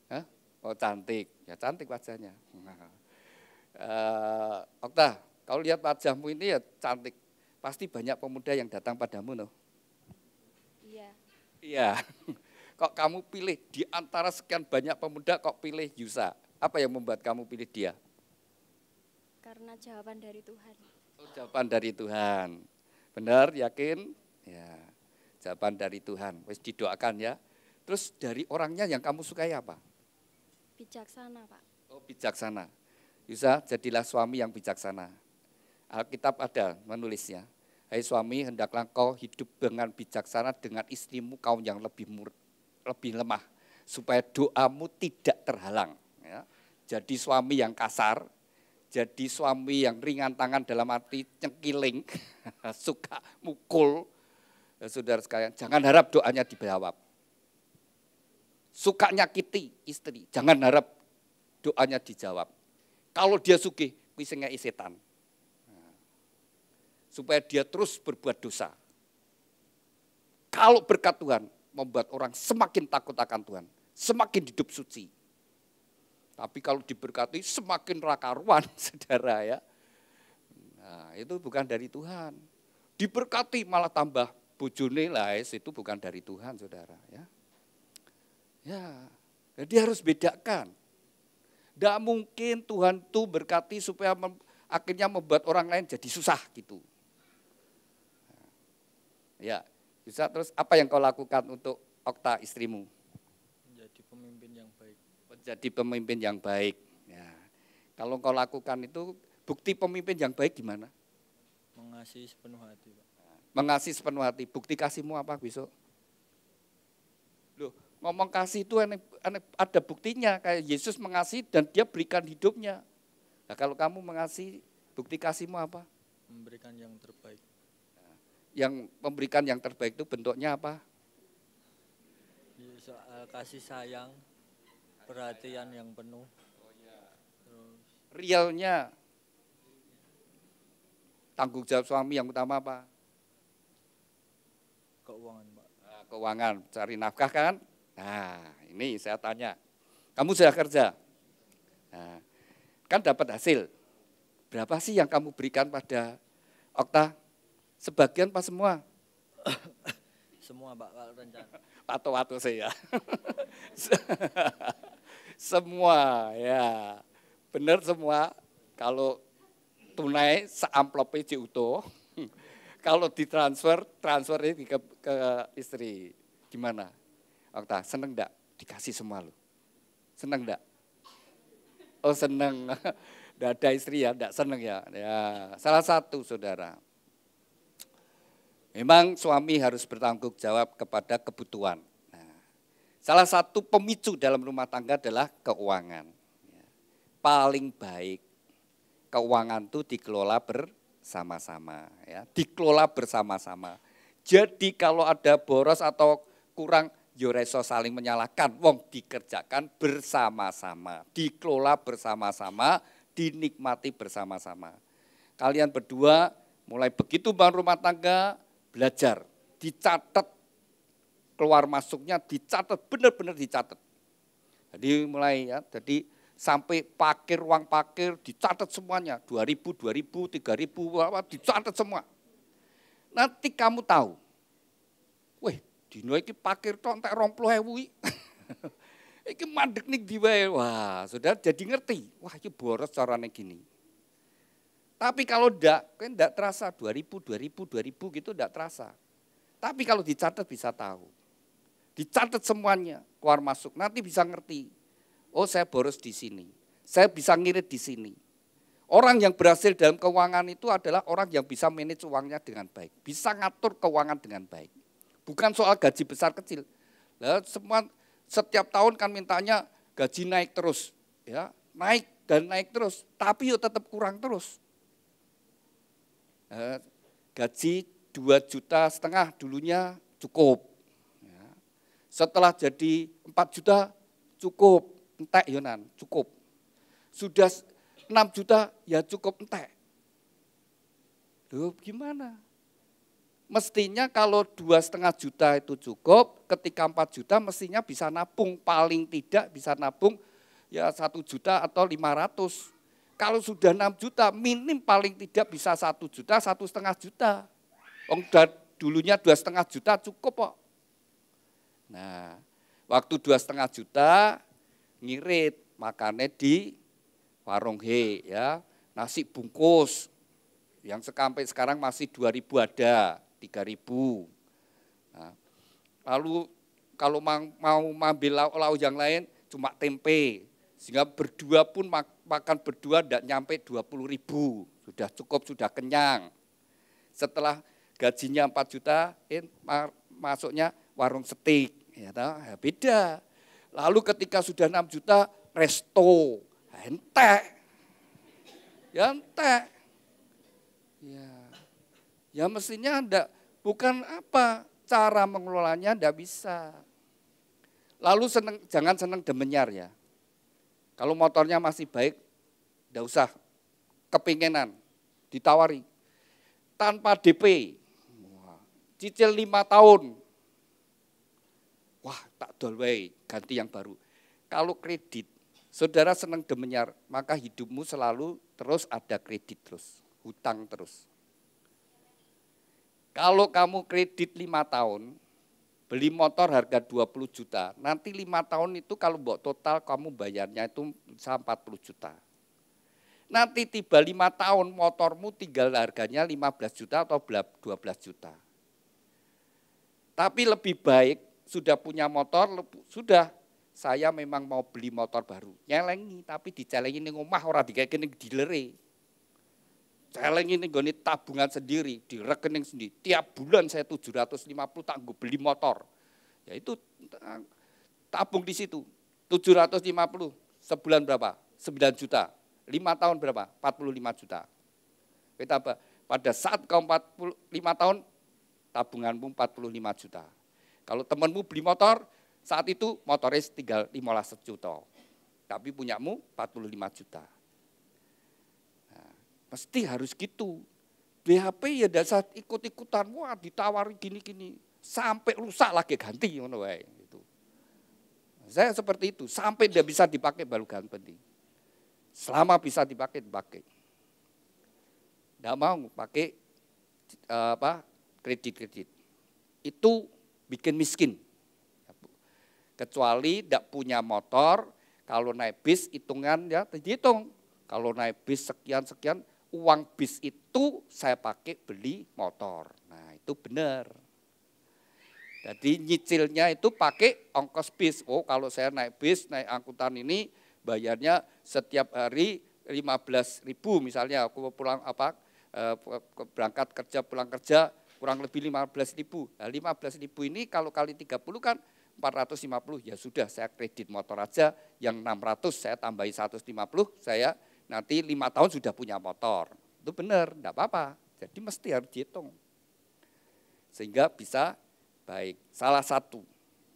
Hah? Oh, cantik. Ya cantik wajahnya. Okta, kalau lihat wajahmu ini ya cantik. Pasti banyak pemuda yang datang padamu, no? Iya. Iya. Kok kamu pilih di antara sekian banyak pemuda, kok pilih Yusa? Apa yang membuat kamu pilih dia? Karena jawaban dari Tuhan. Oh, jawaban dari Tuhan. Benar, yakin? Ya, jawaban dari Tuhan. Wis didoakan ya. Terus dari orangnya yang kamu sukai apa? Bijaksana, Pak. Oh, bijaksana. Yusa, jadilah suami yang bijaksana. Alkitab ada menulisnya. Hai suami, hendaklah kau hidup dengan bijaksana dengan istrimu kau yang lebih lemah. Supaya doamu tidak terhalang. Ya. Jadi suami yang kasar, jadi suami yang ringan tangan dalam arti cengkiling, suka mukul. Ya, saudara sekalian, jangan harap doanya dijawab. Suka nyakiti istri, jangan harap doanya dijawab. Kalau dia sugih, kuwi sing ngeki setan. Supaya dia terus berbuat dosa. Kalau berkat Tuhan, membuat orang semakin takut akan Tuhan, semakin hidup suci. Tapi kalau diberkati semakin raka-ruan, saudara ya. Nah, itu bukan dari Tuhan. Diberkati malah tambah bojone lah, itu bukan dari Tuhan, saudara ya. Ya, jadi harus bedakan. Tidak mungkin Tuhan itu berkati supaya akhirnya membuat orang lain jadi susah gitu. Ya, bisa terus apa yang kau lakukan untuk Okta istrimu? Menjadi pemimpin yang baik. Menjadi pemimpin yang baik. Ya. Kalau kau lakukan itu, bukti pemimpin yang baik gimana? Mengasihi sepenuh hati, Pak. Mengasihi sepenuh hati. Bukti kasihmu apa besok? Loh, ngomong kasih itu ada buktinya. Kayak Yesus mengasihi dan dia berikan hidupnya. Nah, kalau kamu mengasihi, bukti kasihmu apa? Memberikan yang terbaik. Yang memberikan yang terbaik itu bentuknya apa? Soal kasih sayang, perhatian yang penuh. Terus Realnya tanggung jawab suami yang utama apa? keuangan, Pak. Nah, keuangan, cari nafkah kan? Nah, ini saya tanya. Kamu sudah kerja? Nah, kan dapat hasil. Berapa sih yang kamu berikan pada Okta? Sebagian pas semua? Semua, Pak, kalau rencana. Pato-pato saya. Semua, ya. Benar semua. Kalau tunai seamplopnya diutuh. Kalau ditransfer, transfernya ke istri. Gimana? Okta, seneng enggak? Dikasih semua lo. Seneng enggak? Oh seneng. Enggak ada istri ya, enggak seneng ya. Ya, salah satu saudara. Memang suami harus bertanggung jawab kepada kebutuhan. Nah, salah satu pemicu dalam rumah tangga adalah keuangan. Paling baik keuangan itu dikelola bersama-sama, ya, dikelola bersama-sama. Jadi kalau ada boros atau kurang, yo reso saling menyalahkan, wong dikerjakan bersama-sama, dikelola bersama-sama, dinikmati bersama-sama. Kalian berdua mulai begitu bangun rumah tangga, belajar, dicatat keluar masuknya, dicatat, benar-benar dicatat. Jadi mulai ya, jadi sampai parkir, uang parkir dicatat semuanya, 2.000, 2.000, 3.000, dicatat semua. Nanti kamu tahu, weh, dino iki parkir tok entek 20.000. Iki mandek nih di wae. Wah, sudah jadi ngerti. Wah, iki boros carane gini. Tapi kalau enggak, kan enggak terasa 2.000, 2.000 gitu enggak terasa. Tapi kalau dicatat bisa tahu. Dicatat semuanya, keluar masuk, nanti bisa ngerti. Oh saya boros di sini, saya bisa ngirit di sini. Orang yang berhasil dalam keuangan itu adalah orang yang bisa manage uangnya dengan baik. Bisa ngatur keuangan dengan baik. Bukan soal gaji besar kecil. Nah, setiap tahun kan mintanya gaji naik terus. Ya, naik dan naik terus, tapi yuk tetap kurang terus. Gaji 2,5 juta dulunya cukup. Ya. Setelah jadi 4 juta cukup. Entek yonan, cukup. Sudah 6 juta ya cukup entek. Loh gimana? Mestinya kalau 2,5 juta itu cukup, ketika 4 juta mestinya bisa nabung, paling tidak bisa nabung ya 1 juta atau 500. Kalau sudah 6 juta, minim paling tidak bisa 1 juta, 1,5 juta. Dulunya 2,5 juta cukup kok. Nah, waktu 2,5 juta, ngirit, makannya di warung he, ya, nasi bungkus, yang sampai sekarang masih 2.000 ada, 3.000. Nah, lalu kalau mau ambil lauk yang lain cuma tempe, sehingga berdua pun makan berdua tidak nyampe 20.000, sudah cukup, sudah kenyang. Setelah gajinya 4 juta, masuknya warung steak, ya, beda. Lalu ketika sudah 6 juta, resto, entek. Ya entek. Ya mestinya enggak, bukan apa, cara mengelolanya enggak bisa. Lalu jangan senang demenyar ya. Kalau motornya masih baik, enggak usah kepinginan, ditawari. Tanpa DP, cicil 5 tahun. Wah, tak dol wae, ganti yang baru. Kalau kredit, saudara senang demenyar, maka hidupmu selalu terus ada kredit terus, hutang terus. Kalau kamu kredit 5 tahun, beli motor harga 20 juta, nanti 5 tahun itu kalau buat total kamu bayarnya itu bisa 40 juta. Nanti tiba 5 tahun motormu tinggal harganya 15 juta atau 12 juta. Tapi lebih baik sudah punya motor, sudah saya memang mau beli motor baru. Nyelengi, tapi dicelengi ning omah ora dikeke ning dilere. Celengi ning gone tabungan sendiri, di rekening sendiri. Tiap bulan saya 750 tak nggo beli motor. Ya itu tabung di situ. 750, sebulan berapa? 9 juta. 5 tahun berapa? 45 juta. Kita pada saat kau 45 tahun, tabunganmu 45 juta. Kalau temanmu beli motor, saat itu motornya tinggal 15 juta. Tapi punyamu 45 juta. Nah, mesti harus gitu. BHP ya dasar ikut-ikutan, wah ditawari gini-gini. Sampai rusak lagi ganti. Gitu. Saya seperti itu, sampai tidak bisa dipakai baru ganti. Selama bisa dipakai, dipakai. Tidak mau pakai kredit-kredit. Itu bikin miskin. Kecuali tidak punya motor, kalau naik bis hitungan ya dihitung. Kalau naik bis sekian-sekian, uang bis itu saya pakai beli motor. Nah itu benar. Jadi nyicilnya itu pakai ongkos bis. Oh kalau saya naik bis, naik angkutan ini bayarnya setiap hari 15.000 misalnya. Aku pulang berangkat kerja pulang kerja kurang lebih 15.000. Nah 15.000 ini kalau kali 30 kan 450, ya sudah saya kredit motor aja yang 600 saya tambahi 150, saya nanti 5 tahun sudah punya motor. Itu benar, enggak apa-apa. Jadi mesti harus dihitung. Sehingga bisa baik. Salah satu.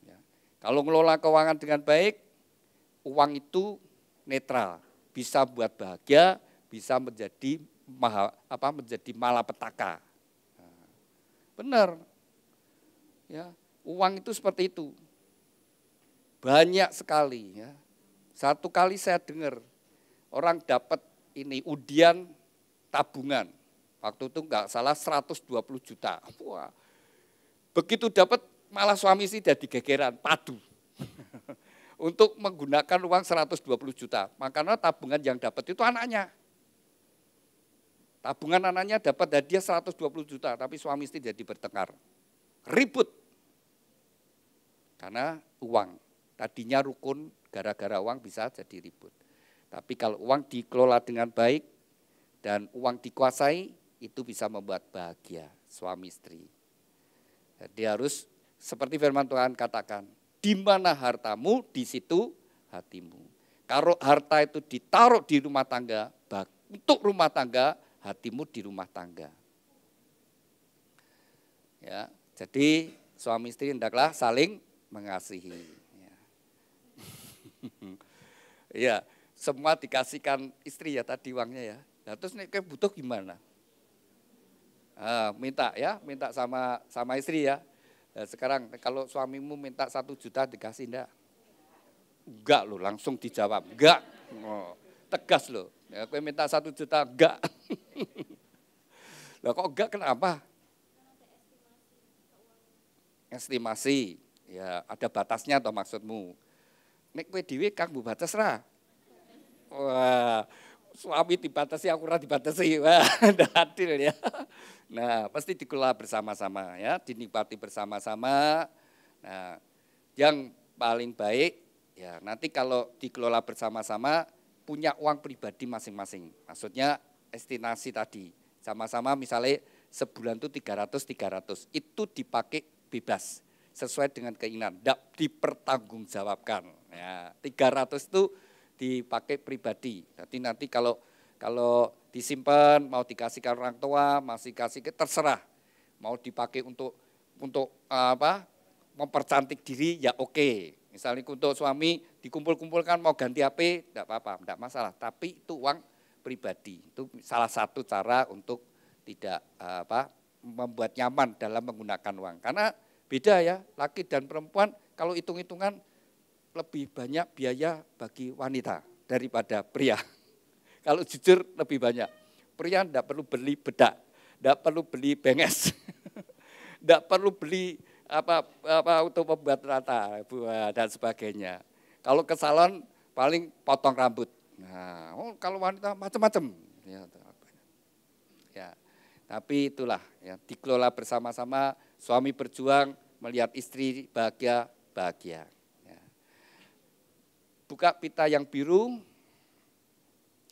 Ya. Kalau ngelola keuangan dengan baik, uang itu netral. Bisa buat bahagia, bisa menjadi menjadi malapetaka. Nah, benar. Ya, uang itu seperti itu. Banyak sekali. Ya. Satu kali saya dengar, orang dapat ini undian tabungan. Waktu itu enggak salah 120 juta. Wah. Begitu dapat malah suami istri jadi gegeran, padu. Untuk menggunakan uang 120 juta. Makanya tabungan yang dapat itu anaknya. Tabungan anaknya dapat hadiah 120 juta, tapi suami istri jadi bertengkar. Ribut. Karena uang. Tadinya rukun, gara-gara uang bisa jadi ribut. Tapi kalau uang dikelola dengan baik dan uang dikuasai, itu bisa membuat bahagia suami istri. Jadi harus seperti firman Tuhan katakan, di mana hartamu, di situ hatimu. Kalau harta itu ditaruh di rumah tangga, untuk rumah tangga, hatimu di rumah tangga. Ya, jadi suami istri hendaklah saling mengasihi. Ya. Ya, semua dikasihkan istri ya tadi uangnya ya. Nah, terus nek butuh gimana? Minta sama istri ya. Nah, sekarang kalau suamimu minta 1 juta dikasih enggak? Enggak loh, langsung dijawab, enggak. Oh, tegas loh. Ya, aku minta 1 juta, enggak. Lah kok enggak kenapa? Estimasi. Ya, ada batasnya atau maksudmu. Nek kowe dhewe kang mbok batas ra? Wah, suami dibatasi, aku ora dibatasi. Wah, ndak adil ya. Nah, pasti dikelola bersama-sama ya, dinikmati bersama-sama. Nah, yang paling baik ya nanti kalau dikelola bersama-sama punya uang pribadi masing-masing. Maksudnya estimasi tadi, sama-sama misalnya sebulan itu 300 itu dipakai bebas sesuai dengan keinginan, tidak dipertanggungjawabkan. Ya, 300 itu dipakai pribadi. Jadi nanti kalau disimpan, mau dikasihkan orang tua, masih kasih terserah. Mau dipakai untuk mempercantik diri ya oke. Misalnya untuk suami dikumpul-kumpulkan mau ganti HP, tidak apa-apa, tidak masalah. Tapi itu uang pribadi. Itu salah satu cara untuk tidak membuat nyaman dalam menggunakan uang. Karena beda ya, laki dan perempuan kalau hitung-hitungan lebih banyak biaya bagi wanita daripada pria. Kalau jujur lebih banyak. Pria tidak perlu beli bedak, tidak perlu beli benges, tidak perlu beli apa untuk membuat rata dan sebagainya. Kalau ke salon paling potong rambut. Nah, kalau wanita macam-macam. Ya, tapi itulah ya, dikelola bersama-sama. Suami berjuang melihat istri bahagia. Ya. Buka pita yang biru.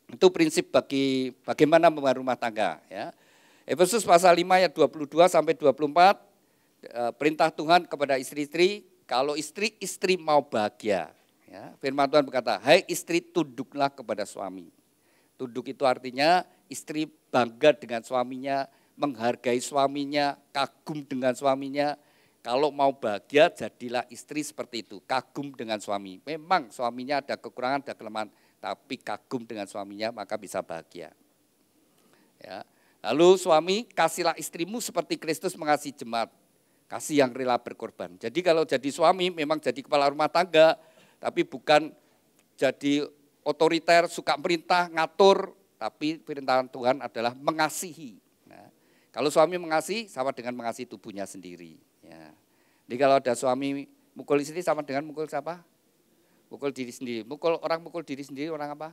Itu prinsip bagaimana membangun rumah tangga. Ya. Efesus pasal 5 ayat 22 sampai 24, perintah Tuhan kepada istri-istri, kalau istri mau bahagia. Ya, firman Tuhan berkata, hai istri tunduklah kepada suami. Tunduk itu artinya istri bangga dengan suaminya, menghargai suaminya, kagum dengan suaminya. Kalau mau bahagia jadilah istri seperti itu, kagum dengan suami. Memang suaminya ada kekurangan, ada kelemahan, tapi kagum dengan suaminya maka bisa bahagia. Ya. Lalu suami, kasihlah istrimu seperti Kristus mengasihi jemaat, kasih yang rela berkorban. Jadi kalau jadi suami memang jadi kepala rumah tangga, tapi bukan jadi otoriter, suka perintah, ngatur, tapi perintah Tuhan adalah mengasihi. Nah, kalau suami mengasihi sama dengan mengasihi tubuhnya sendiri. Ya. Jadi kalau ada suami mukul istri sama dengan mukul siapa? Mukul diri sendiri. Mukul diri sendiri orang apa?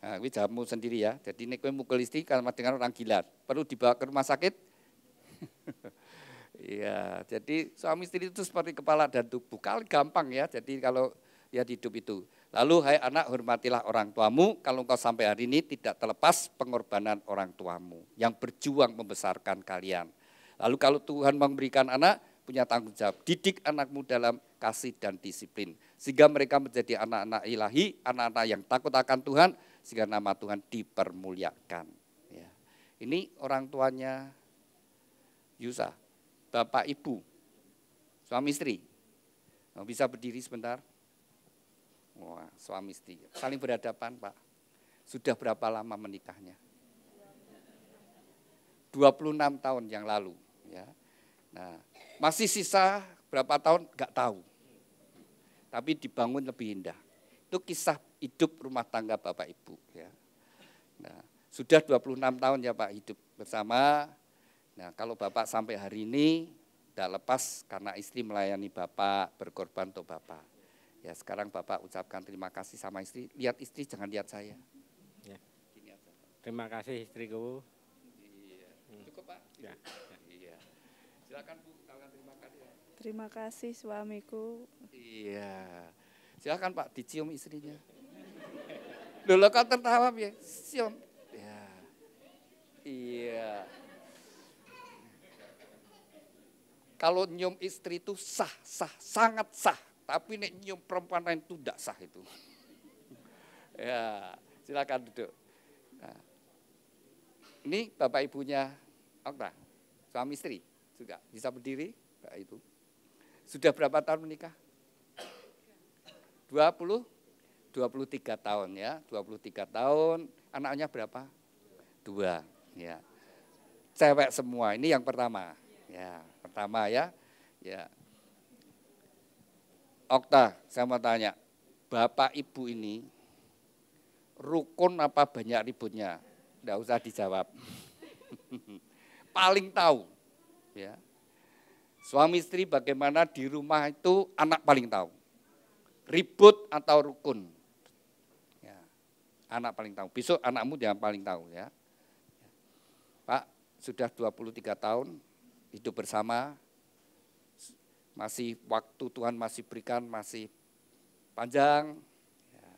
Nah, ini jawabmu sendiri ya. Jadi ini kowe mukul istri sama dengan orang gila. Perlu dibawa ke rumah sakit? Iya, jadi suami istri itu seperti kepala dan tubuh. Kali gampang ya, jadi kalau ya hidup itu. Lalu hai anak, hormatilah orang tuamu, kalau engkau sampai hari ini tidak terlepas pengorbanan orang tuamu yang berjuang membesarkan kalian. Lalu kalau Tuhan memberikan anak, punya tanggung jawab, didik anakmu dalam kasih dan disiplin. Sehingga mereka menjadi anak-anak ilahi, anak-anak yang takut akan Tuhan, sehingga nama Tuhan dipermuliakan. Ya. Ini orang tuanya Yusa, bapak ibu, suami istri. Bisa berdiri sebentar? Wah, suami istri, saling berhadapan Pak. Sudah berapa lama menikahnya? 26 tahun yang lalu. Ya. Nah, masih sisa berapa tahun? Enggak tahu. Tapi dibangun lebih indah. Itu kisah hidup rumah tangga Bapak Ibu. Ya. Nah, sudah 26 tahun ya Pak hidup bersama. Nah, kalau Bapak sampai hari ini tidak lepas karena istri melayani Bapak, berkorban untuk Bapak. Ya, sekarang Bapak ucapkan terima kasih sama istri. Lihat istri, jangan lihat saya. Ya. Terima kasih istriku. Iya. Cukup Pak? Ya. Iya. Silakan Bu, ucapkan terima kasih. Ya. Terima kasih suamiku. Iya. Silakan Pak, dicium istrinya. Loh kau tertawa ya? Cium. Ya. Iya. Kalau nyium istri itu sah, sangat sah. Tapi nek nyium perempuan lain itu tidak sah itu. Ya, silakan duduk. Nah, ini bapak ibunya Okta, suami istri juga bisa berdiri. Nah, itu sudah berapa tahun menikah? 23 tahun ya, 23 tahun. Anaknya berapa? 2. Ya, cewek semua. Ini yang pertama. Ya, pertama ya. Ya. Okta, saya mau tanya, bapak ibu ini rukun apa banyak ributnya? Enggak usah dijawab. Paling tahu. Ya. Suami istri bagaimana di rumah itu anak paling tahu. Ribut atau rukun. Ya. Anak paling tahu. Besok anakmu yang paling tahu ya. Pak, sudah 23 tahun hidup bersama. Masih waktu Tuhan masih berikan masih panjang, ya.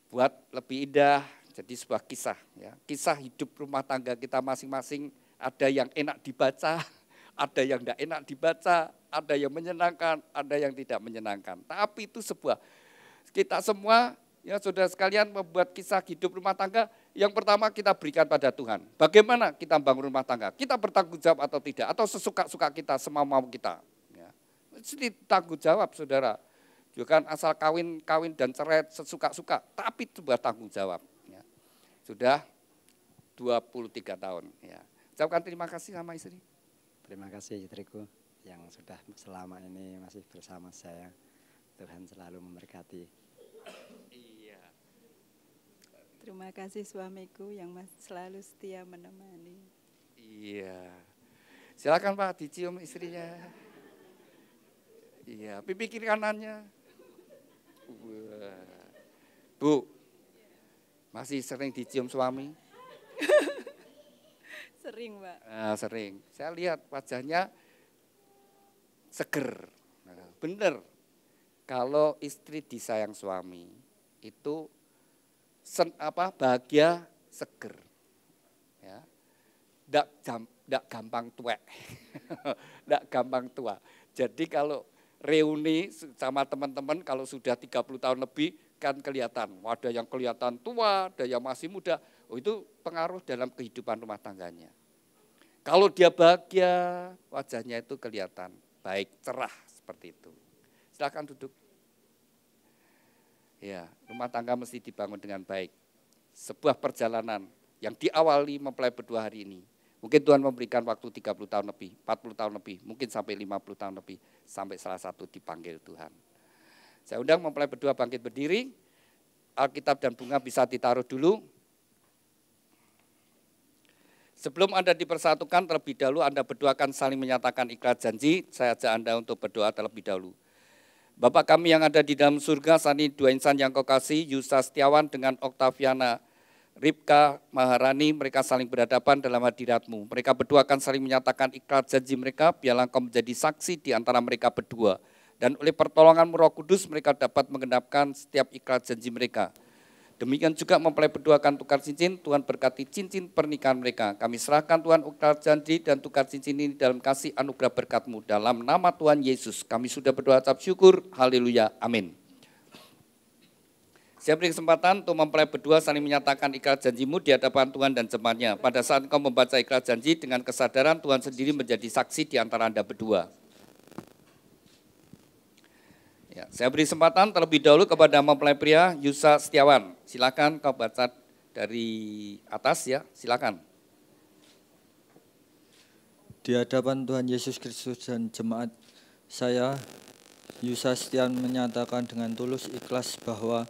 Buat lebih indah, jadi sebuah kisah. Ya. Kisah hidup rumah tangga kita masing-masing, ada yang enak dibaca, ada yang tidak enak dibaca, ada yang menyenangkan, ada yang tidak menyenangkan. Tapi itu sebuah, kita semua ya saudara sekalian membuat kisah hidup rumah tangga, yang pertama kita berikan pada Tuhan. Bagaimana kita bangun rumah tangga? Kita bertanggung jawab atau tidak? Atau sesuka-suka kita, semau-mau kita? Ini tanggung jawab saudara, bukan asal kawin dan cerai sesuka-suka, tapi itu buat tanggung jawab. Ya. Sudah 23 tahun. Ya. Ucapkan terima kasih sama istri. Terima kasih istriku yang sudah selama ini masih bersama saya. Tuhan selalu memberkati. Iya. Terima kasih suamiku yang selalu setia menemani. Iya. Silakan Pak, dicium istrinya. Iya, pipi kiri kanannya. Wah. Bu, masih sering dicium suami? Sering, Pak. Nah, sering. Saya lihat wajahnya seger. Nah, bener. Kalau istri disayang suami, itu bahagia, seger. Ya. Nggak gampang tua. Nggak gampang tua. Jadi kalau reuni sama teman-teman kalau sudah 30 tahun lebih kan kelihatan. Ada yang kelihatan tua, ada yang masih muda. Oh, itu pengaruh dalam kehidupan rumah tangganya. Kalau dia bahagia, wajahnya itu kelihatan baik, cerah seperti itu. Silakan duduk. Ya, rumah tangga mesti dibangun dengan baik. Sebuah perjalanan yang diawali mempelai berdua hari ini. Mungkin Tuhan memberikan waktu 30 tahun lebih, 40 tahun lebih, mungkin sampai 50 tahun lebih, sampai salah satu dipanggil Tuhan. Saya undang mempelai berdua bangkit berdiri, Alkitab dan bunga bisa ditaruh dulu. Sebelum Anda dipersatukan terlebih dahulu, Anda berdua akan saling menyatakan ikrar janji, saya ajak Anda untuk berdoa terlebih dahulu. Bapa kami yang ada di dalam surga, saat ini dua insan yang kau kasih, Yusa Setiawan dengan Oktaviana Ripka Maharani, mereka saling berhadapan dalam hadirat-Mu. Mereka berdua akan saling menyatakan ikrar janji mereka, biarlah Engkau menjadi saksi di antara mereka berdua. Dan oleh pertolongan-Mu Roh Kudus, mereka dapat menggenapkan setiap ikrar janji mereka. Demikian juga mempelai berdua akan tukar cincin, Tuhan berkati cincin pernikahan mereka. Kami serahkan Tuhan ikrar janji dan tukar cincin ini dalam kasih anugerah berkat-Mu. Dalam nama Tuhan Yesus, kami sudah berdoa ucap syukur, haleluya, amin. Saya beri kesempatan untuk mempelai berdua saling menyatakan ikrar janji-Mu di hadapan Tuhan dan jemaat-Nya. Pada saat engkau membaca ikrar janji dengan kesadaran Tuhan sendiri menjadi saksi di antara Anda berdua. Ya, saya beri kesempatan terlebih dahulu kepada mempelai pria Yusa Setiawan. Silakan kau baca dari atas ya, silakan. Di hadapan Tuhan Yesus Kristus dan jemaat, saya Yusa Setiawan menyatakan dengan tulus ikhlas bahwa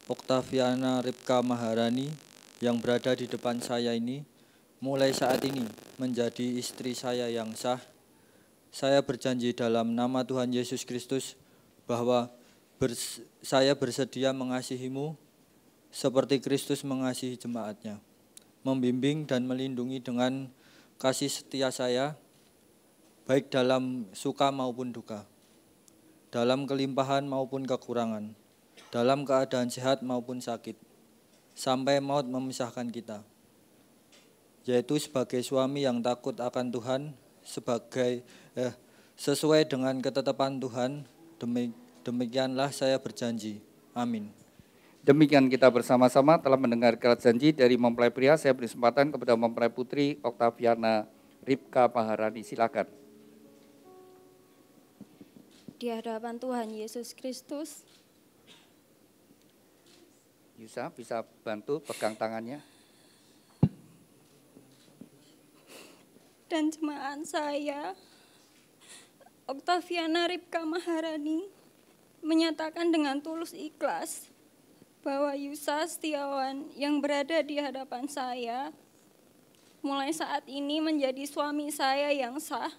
Oktaviana Ripka Maharani yang berada di depan saya ini mulai saat ini menjadi istri saya yang sah. Saya berjanji dalam nama Tuhan Yesus Kristus bahwa saya bersedia mengasihimu seperti Kristus mengasihi jemaat-Nya, membimbing dan melindungi dengan kasih setia saya, baik dalam suka maupun duka, dalam kelimpahan maupun kekurangan, dalam keadaan sehat maupun sakit, sampai maut memisahkan kita, yaitu sebagai suami yang takut akan Tuhan, sesuai dengan ketetapan Tuhan, demikianlah saya berjanji. Amin. Demikian kita bersama-sama telah mendengar ikrar janji dari mempelai pria. Saya beri kesempatan kepada mempelai putri Oktaviana Ripka Maharani, silakan. Di hadapan Tuhan Yesus Kristus, Yusa bisa bantu pegang tangannya. dan jemaat saya, Oktaviana Ripka Maharani, menyatakan dengan tulus ikhlas bahwa Yusa Setiawan yang berada di hadapan saya mulai saat ini menjadi suami saya yang sah.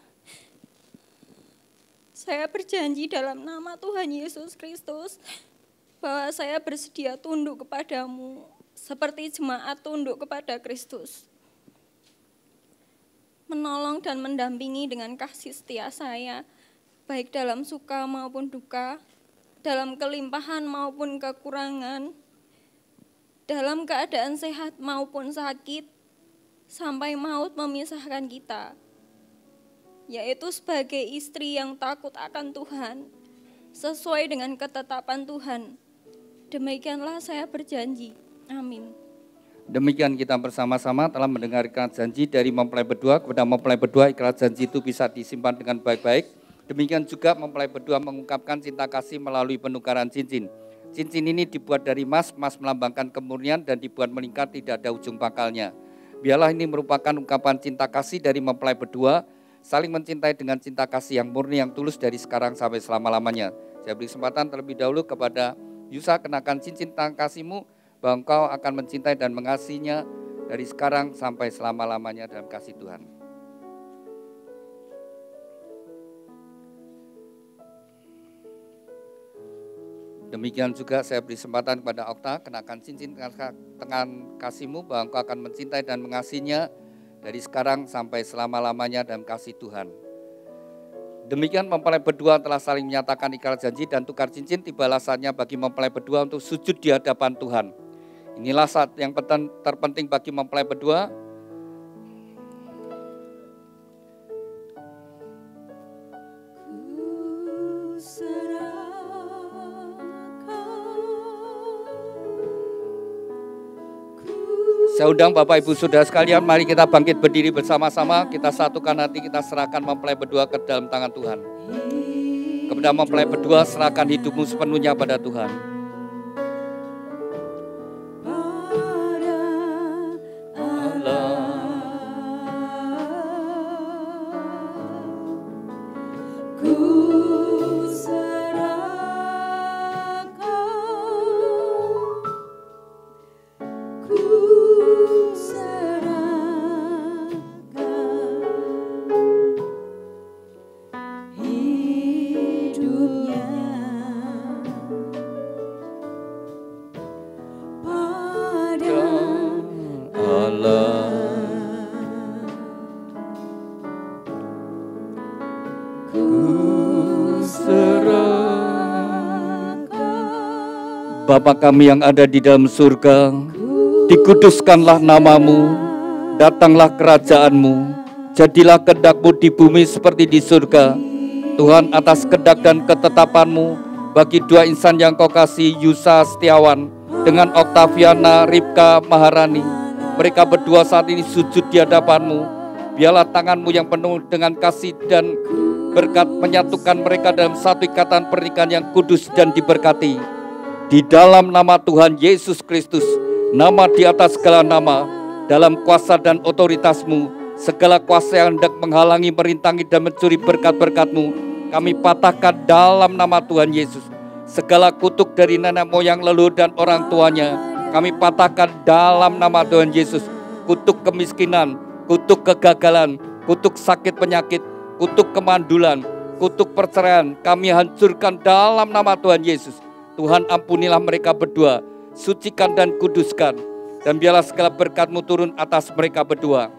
Saya berjanji dalam nama Tuhan Yesus Kristus bahwa saya bersedia tunduk kepadamu seperti jemaat tunduk kepada Kristus. Menolong dan mendampingi dengan kasih setia saya, baik dalam suka maupun duka, dalam kelimpahan maupun kekurangan, dalam keadaan sehat maupun sakit, sampai maut memisahkan kita, yaitu sebagai istri yang takut akan Tuhan, sesuai dengan ketetapan Tuhan. Demikianlah saya berjanji. Amin. Demikian kita bersama-sama telah mendengar ikrar janji dari mempelai berdua. Kepada mempelai berdua, ikrar janji itu bisa disimpan dengan baik-baik. Demikian juga mempelai berdua mengungkapkan cinta kasih melalui penukaran cincin. Cincin ini dibuat dari emas, emas melambangkan kemurnian dan dibuat melingkar, tidak ada ujung pangkalnya. Biarlah ini merupakan ungkapan cinta kasih dari mempelai berdua, saling mencintai dengan cinta kasih yang murni, yang tulus dari sekarang sampai selama-lamanya. Saya beri kesempatan terlebih dahulu kepada Yusa, kenakan cincin tangan kasih-Mu, bahwa Engkau akan mencintai dan mengasihinya dari sekarang sampai selama-lamanya dalam kasih Tuhan. Demikian juga saya beri kesempatan kepada Okta, kenakan cincin tangan kasih-Mu, bahwa Engkau akan mencintai dan mengasihinya dari sekarang sampai selama-lamanya dalam kasih Tuhan. Demikian mempelai berdua telah saling menyatakan ikrar janji dan tukar cincin. Tibalah saatnya bagi mempelai berdua untuk sujud di hadapan Tuhan. Inilah saat yang terpenting bagi mempelai berdua. Saya undang Bapak Ibu Saudara sekalian, mari kita bangkit berdiri bersama-sama, kita satukan hati, kita serahkan mempelai berdua ke dalam tangan Tuhan. Kepada mempelai berdua, serahkan hidupmu sepenuhnya pada Tuhan. Hidupnya Bapa kami yang ada di dalam surga, dikuduskanlah namamu, datanglah kerajaanmu, jadilah kehendak-Mu di bumi seperti di surga. Tuhan, atas kehendak dan ketetapan-Mu, bagi dua insan yang Kau kasih, Yusa Setiawan dengan Oktaviana Ripka Maharani, mereka berdua saat ini sujud di hadapan-Mu. Biarlah tangan-Mu yang penuh dengan kasih dan berkat menyatukan mereka dalam satu ikatan pernikahan yang kudus dan diberkati. Di dalam nama Tuhan Yesus Kristus, nama di atas segala nama, dalam kuasa dan otoritas-Mu, segala kuasa yang hendak menghalangi, merintangi dan mencuri berkat-berkat-Mu, kami patahkan dalam nama Tuhan Yesus. Segala kutuk dari nenek moyang, leluhur dan orang tuanya, kami patahkan dalam nama Tuhan Yesus. Kutuk kemiskinan, kutuk kegagalan, kutuk sakit penyakit, kutuk kemandulan, kutuk perceraian, kami hancurkan dalam nama Tuhan Yesus. Tuhan, ampunilah mereka berdua, sucikan dan kuduskan, dan biarlah segala berkat-Mu turun atas mereka berdua.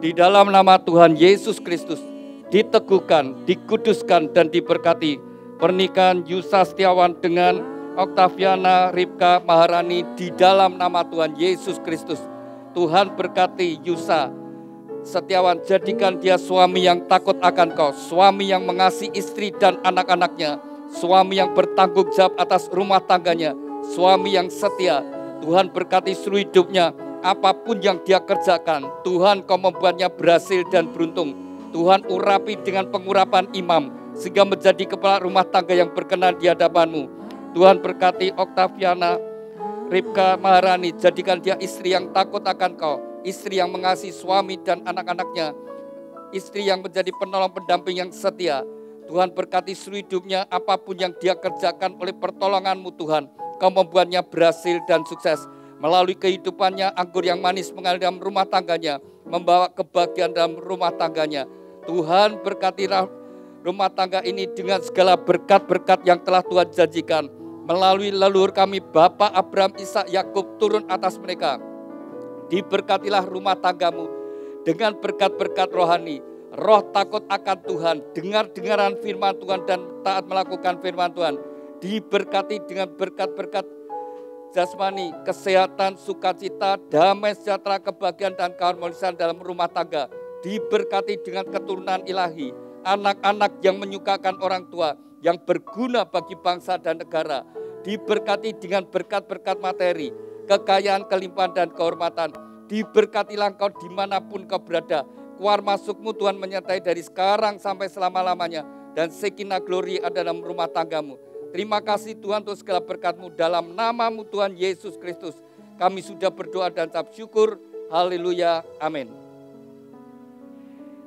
Di dalam nama Tuhan Yesus Kristus, diteguhkan, dikuduskan, dan diberkati pernikahan Yusa Setiawan dengan Oktaviana Ripka Maharani di dalam nama Tuhan Yesus Kristus. Tuhan berkati Yusa Setiawan, jadikan dia suami yang takut akan Kau, suami yang mengasihi istri dan anak-anaknya, suami yang bertanggung jawab atas rumah tangganya, suami yang setia. Tuhan berkati seluruh hidupnya, apapun yang dia kerjakan, Tuhan Kau membuatnya berhasil dan beruntung. Tuhan urapi dengan pengurapan imam, sehingga menjadi kepala rumah tangga yang berkenan di hadapan-Mu. Tuhan berkati Oktaviana Ripka Maharani, jadikan dia istri yang takut akan Kau, istri yang mengasihi suami dan anak-anaknya, istri yang menjadi penolong pendamping yang setia. Tuhan berkati seluruh hidupnya, apapun yang dia kerjakan oleh pertolongan-Mu Tuhan, Kau membuatnya berhasil dan sukses. Melalui kehidupannya, anggur yang manis mengalir dalam rumah tangganya, membawa kebahagiaan dalam rumah tangganya. Tuhan berkatilah rumah tangga ini dengan segala berkat-berkat yang telah Tuhan janjikan. Melalui leluhur kami, Bapak Abraham, Ishak, Yakub, turun atas mereka. Diberkatilah rumah tanggamu dengan berkat-berkat rohani, roh takut akan Tuhan, dengar-dengaran firman Tuhan dan taat melakukan firman Tuhan. Diberkati dengan berkat-berkat jasmani, kesehatan, sukacita, damai sejahtera, kebahagiaan dan keharmonisan dalam rumah tangga. Diberkati dengan keturunan ilahi, anak-anak yang menyukakan orang tua, yang berguna bagi bangsa dan negara. Diberkati dengan berkat-berkat materi, kekayaan, kelimpahan dan kehormatan. Diberkatilah Engkau dimanapun Kau berada. Keluar masuk-Mu Tuhan menyertai dari sekarang sampai selama-lamanya, dan sekinah glory ada dalam rumah tanggamu. Terima kasih Tuhan untuk segala berkat-Mu, dalam nama-Mu Tuhan Yesus Kristus. Kami sudah berdoa dan ucap syukur. Haleluya, amin.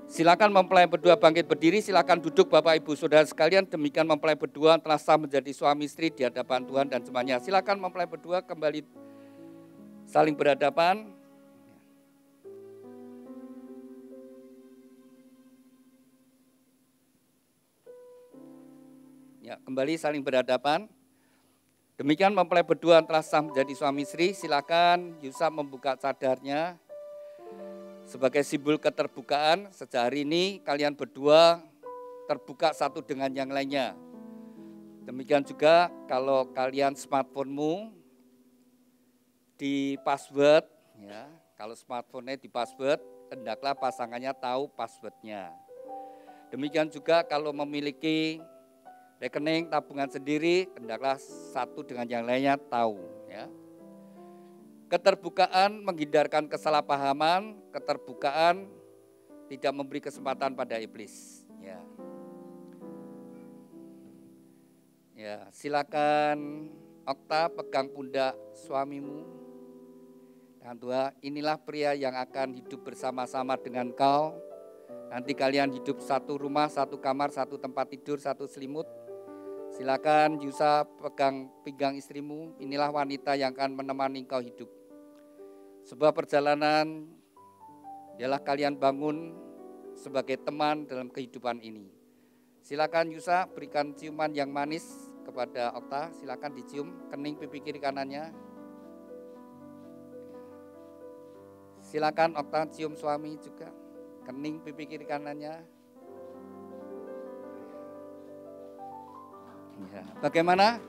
Silakan mempelai berdua bangkit berdiri, silakan duduk Bapak Ibu Saudara sekalian. Demikian mempelai berdua telah sah menjadi suami istri di hadapan Tuhan dan semuanya. Silakan mempelai berdua kembali saling berhadapan. Ya, kembali saling berhadapan. Demikian mempelai berdua telah sah menjadi suami istri. Silakan Yusa membuka cadarnya sebagai simbol keterbukaan. Sejak hari ini kalian berdua terbuka satu dengan yang lainnya. Demikian juga kalau kalian smartphone-mu di password, ya, kalau smartphone-nya di password, hendaklah pasangannya tahu password-nya. Demikian juga kalau memiliki rekening tabungan sendiri, hendaklah satu dengan yang lainnya tahu. Ya. Keterbukaan menghindarkan kesalahpahaman, keterbukaan tidak memberi kesempatan pada iblis. Ya. Ya, silakan Okta pegang pundak suamimu. Dan Tuhan, inilah pria yang akan hidup bersama-sama dengan kau. Nanti kalian hidup satu rumah, satu kamar, satu tempat tidur, satu selimut. Silakan Yusa pegang pinggang istrimu, inilah wanita yang akan menemani kau hidup. Sebuah perjalanan, biarlah kalian bangun sebagai teman dalam kehidupan ini. Silakan Yusa berikan ciuman yang manis kepada Okta, silakan dicium kening pipi kiri kanannya. Silakan Okta cium suami juga, kening pipi kiri kanannya. Ya, bagaimana?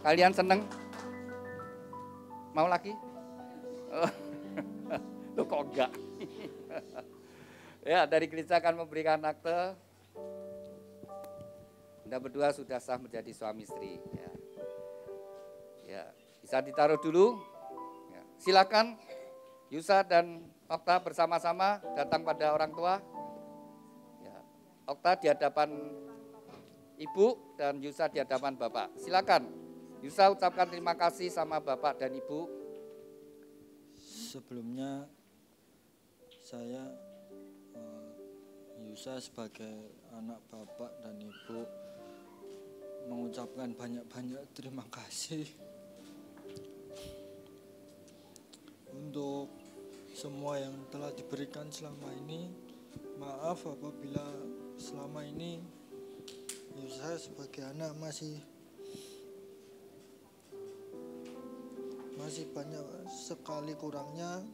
Kalian seneng? Mau lagi? Oh. Loh kok enggak? Ya, dari gereja akan memberikan akte. Anda berdua sudah sah menjadi suami istri. Ya, ya bisa ditaruh dulu. Ya. Silakan Yusa dan Okta bersama-sama datang pada orang tua. Ya. Okta di hadapan Ibu dan Yusa di hadapan Bapak. Silakan Yusa ucapkan terima kasih sama Bapak dan Ibu. Sebelumnya saya Yusa sebagai anak Bapak dan Ibu mengucapkan banyak-banyak terima kasih untuk semua yang telah diberikan selama ini. Maaf apabila selama ini Yusa sebagai anak masih banyak sekali kurangnya.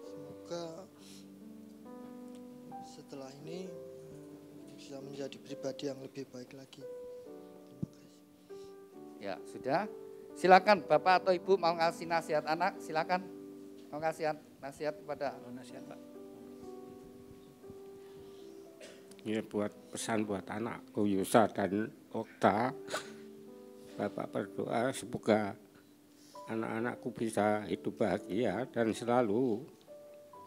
Semoga setelah ini bisa menjadi pribadi yang lebih baik lagi. Terima kasih. Ya, sudah. Silakan Bapak atau Ibu mau ngasih nasihat anak, silakan. Mau ngasih nasihat kepada nasihat, Pak. Ya, buat pesan buat anakku Yusa dan Okta. Bapak berdoa semoga anak-anakku bisa hidup bahagia dan selalu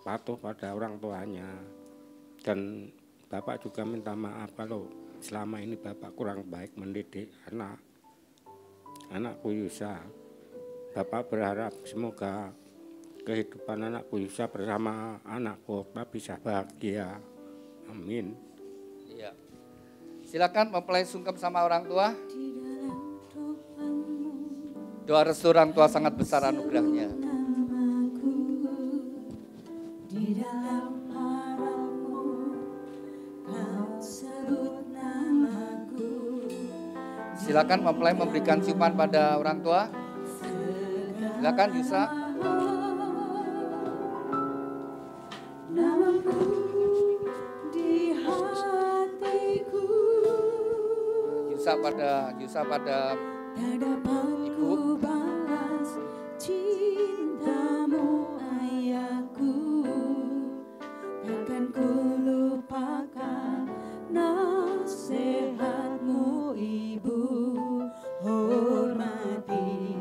patuh pada orang tuanya. Dan Bapak juga minta maaf kalau selama ini Bapak kurang baik mendidik anakku Yusa. Bapak berharap semoga kehidupan anakku Yusa bersama anakku Okta bisa bahagia. Amin. Iya. Silakan mempelai sungkem sama orang tua. Doa restu orang tua sangat besar anugerahnya. Di dalam harapmu, kau sebut namaku. Silakan mempelai memberikan ciuman pada orang tua. Silakan Yusa. Namamu di hatiku. Yusa pada Ibu. Balas cintamu ayahku, takkan ku lupakan nasihatmu Ibu. Hormati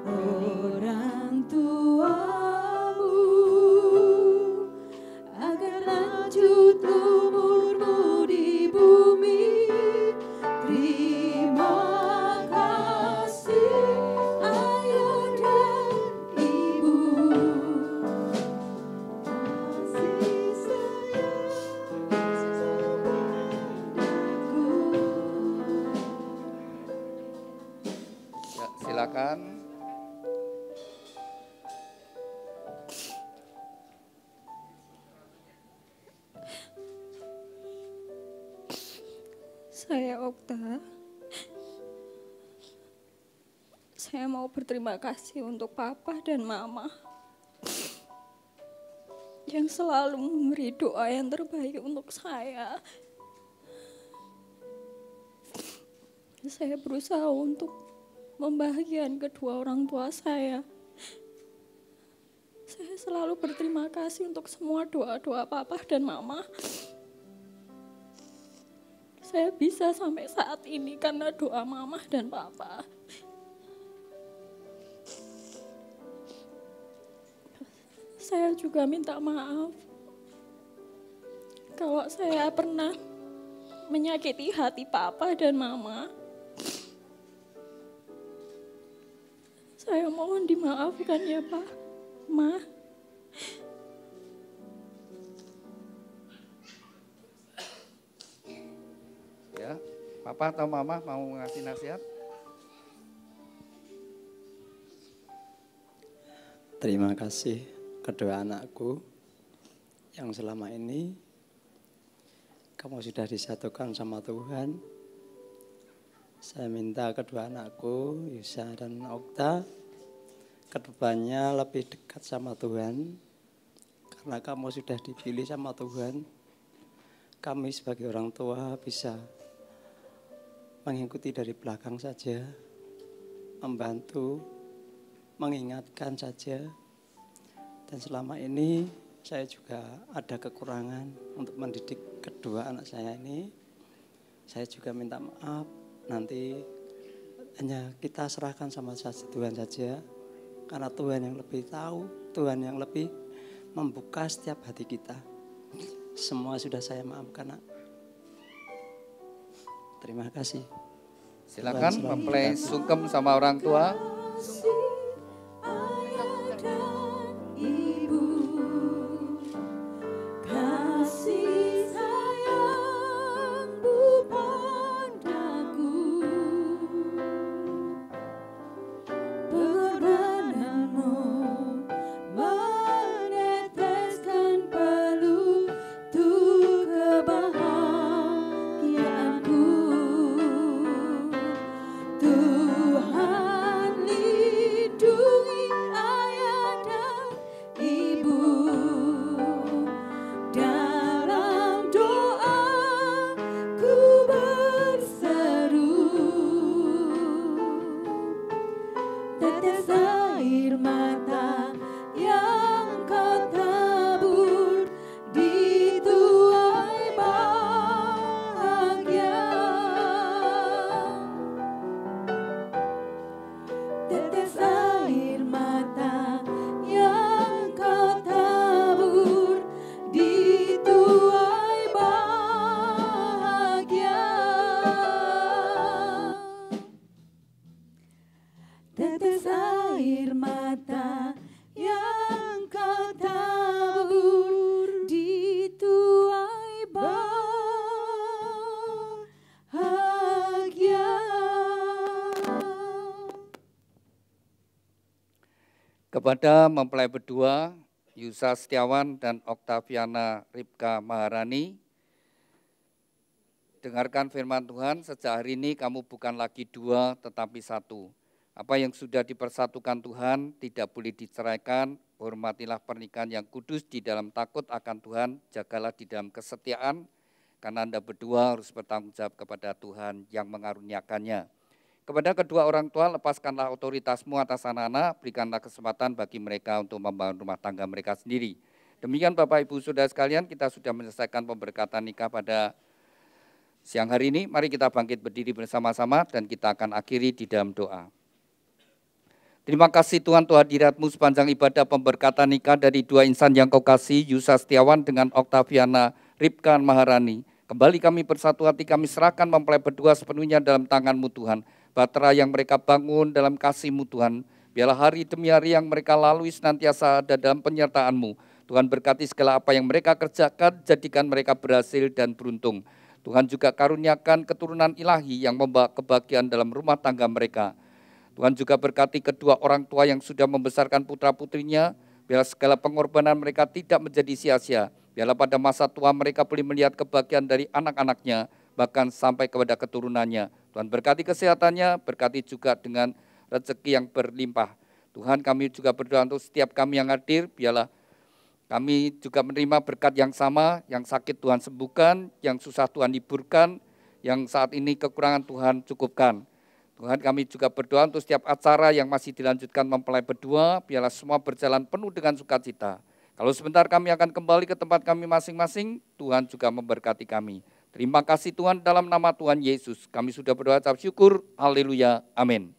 orang tuamu agar lanjut umurmu di bumi. Terima kasih ayah dan ibu, kasih sayang padaku. Ya, silakan. Saya Okta. Saya mau berterima kasih untuk Papa dan Mama yang selalu memberi doa yang terbaik untuk saya. Saya berusaha untuk membahagiakan kedua orang tua saya. Saya selalu berterima kasih untuk semua doa-doa Papa dan Mama. Saya bisa sampai saat ini karena doa Mama dan Papa. Saya juga minta maaf kalau saya pernah menyakiti hati Papa dan Mama. Saya mohon dimaafkan ya Pak, Ma. Ya, Papa atau Mama mau ngasih nasihat? Terima kasih kedua anakku yang selama ini kamu sudah disatukan sama Tuhan. Saya minta kedua anakku, Yusa dan Okta, kedepannya lebih dekat sama Tuhan. Karena kamu sudah dipilih sama Tuhan, kami sebagai orang tua bisa mengikuti dari belakang saja, membantu, mengingatkan saja. Dan selama ini saya juga ada kekurangan untuk mendidik kedua anak saya ini. Saya juga minta maaf, nanti hanya kita serahkan sama Tuhan saja. Karena Tuhan yang lebih tahu, Tuhan yang lebih membuka setiap hati kita. Semua sudah saya maafkan, Nak. Terima kasih. Silakan mempelai sungkem sama orang tua. Ayah dan ibu, kasih sayangmu padaku, pengorbananmu meneteskan peluh untuk kebahagiaanku. Tuhan lindungi ayah dan ibu, dalam doa ku berseru, tetes air mata yang kau tabur di tuai bahagia. Tetes air mata yang kau tabur di tuai bahagia. Tetes air mata yang kau tabur di tuai bahagia. Kepada mempelai berdua, Yusa Setiawan dan Oktaviana Ripka Maharani, dengarkan firman Tuhan, sejak hari ini kamu bukan lagi dua tetapi satu. Apa yang sudah dipersatukan Tuhan tidak boleh diceraikan, hormatilah pernikahan yang kudus di dalam takut akan Tuhan, jagalah di dalam kesetiaan, karena Anda berdua harus bertanggung jawab kepada Tuhan yang mengaruniakannya. Kepada kedua orang tua, lepaskanlah otoritasmu atas anak-anak, berikanlah kesempatan bagi mereka untuk membangun rumah tangga mereka sendiri. Demikian Bapak Ibu Saudara sekalian, kita sudah menyelesaikan pemberkatan nikah pada siang hari ini. Mari kita bangkit berdiri bersama-sama dan kita akan akhiri di dalam doa. Terima kasih Tuhan untuk hadirat-Mu sepanjang ibadah pemberkatan nikah dari dua insan yang Kau kasih, Yusa Setiawan dengan Oktaviana Ripka Maharani. Kembali kami bersatu hati, kami serahkan mempelai berdua sepenuhnya dalam tangan-Mu Tuhan. Bahtera yang mereka bangun dalam kasih-Mu Tuhan. Biarlah hari demi hari yang mereka lalui senantiasa ada dalam penyertaan-Mu. Tuhan berkati segala apa yang mereka kerjakan, jadikan mereka berhasil dan beruntung. Tuhan juga karuniakan keturunan ilahi yang membawa kebahagiaan dalam rumah tangga mereka. Tuhan juga berkati kedua orang tua yang sudah membesarkan putra-putrinya. Biarlah segala pengorbanan mereka tidak menjadi sia-sia. Biarlah pada masa tua mereka boleh melihat kebahagiaan dari anak-anaknya, bahkan sampai kepada keturunannya. Tuhan berkati kesehatannya, berkati juga dengan rezeki yang berlimpah. Tuhan, kami juga berdoa untuk setiap kami yang hadir, biarlah kami juga menerima berkat yang sama, yang sakit Tuhan sembuhkan, yang susah Tuhan hiburkan, yang saat ini kekurangan Tuhan cukupkan. Tuhan, kami juga berdoa untuk setiap acara yang masih dilanjutkan mempelai berdua, biarlah semua berjalan penuh dengan sukacita. Kalau sebentar kami akan kembali ke tempat kami masing-masing, Tuhan juga memberkati kami. Terima kasih Tuhan, dalam nama Tuhan Yesus kami sudah berdoa ucap syukur. Haleluya. Amin.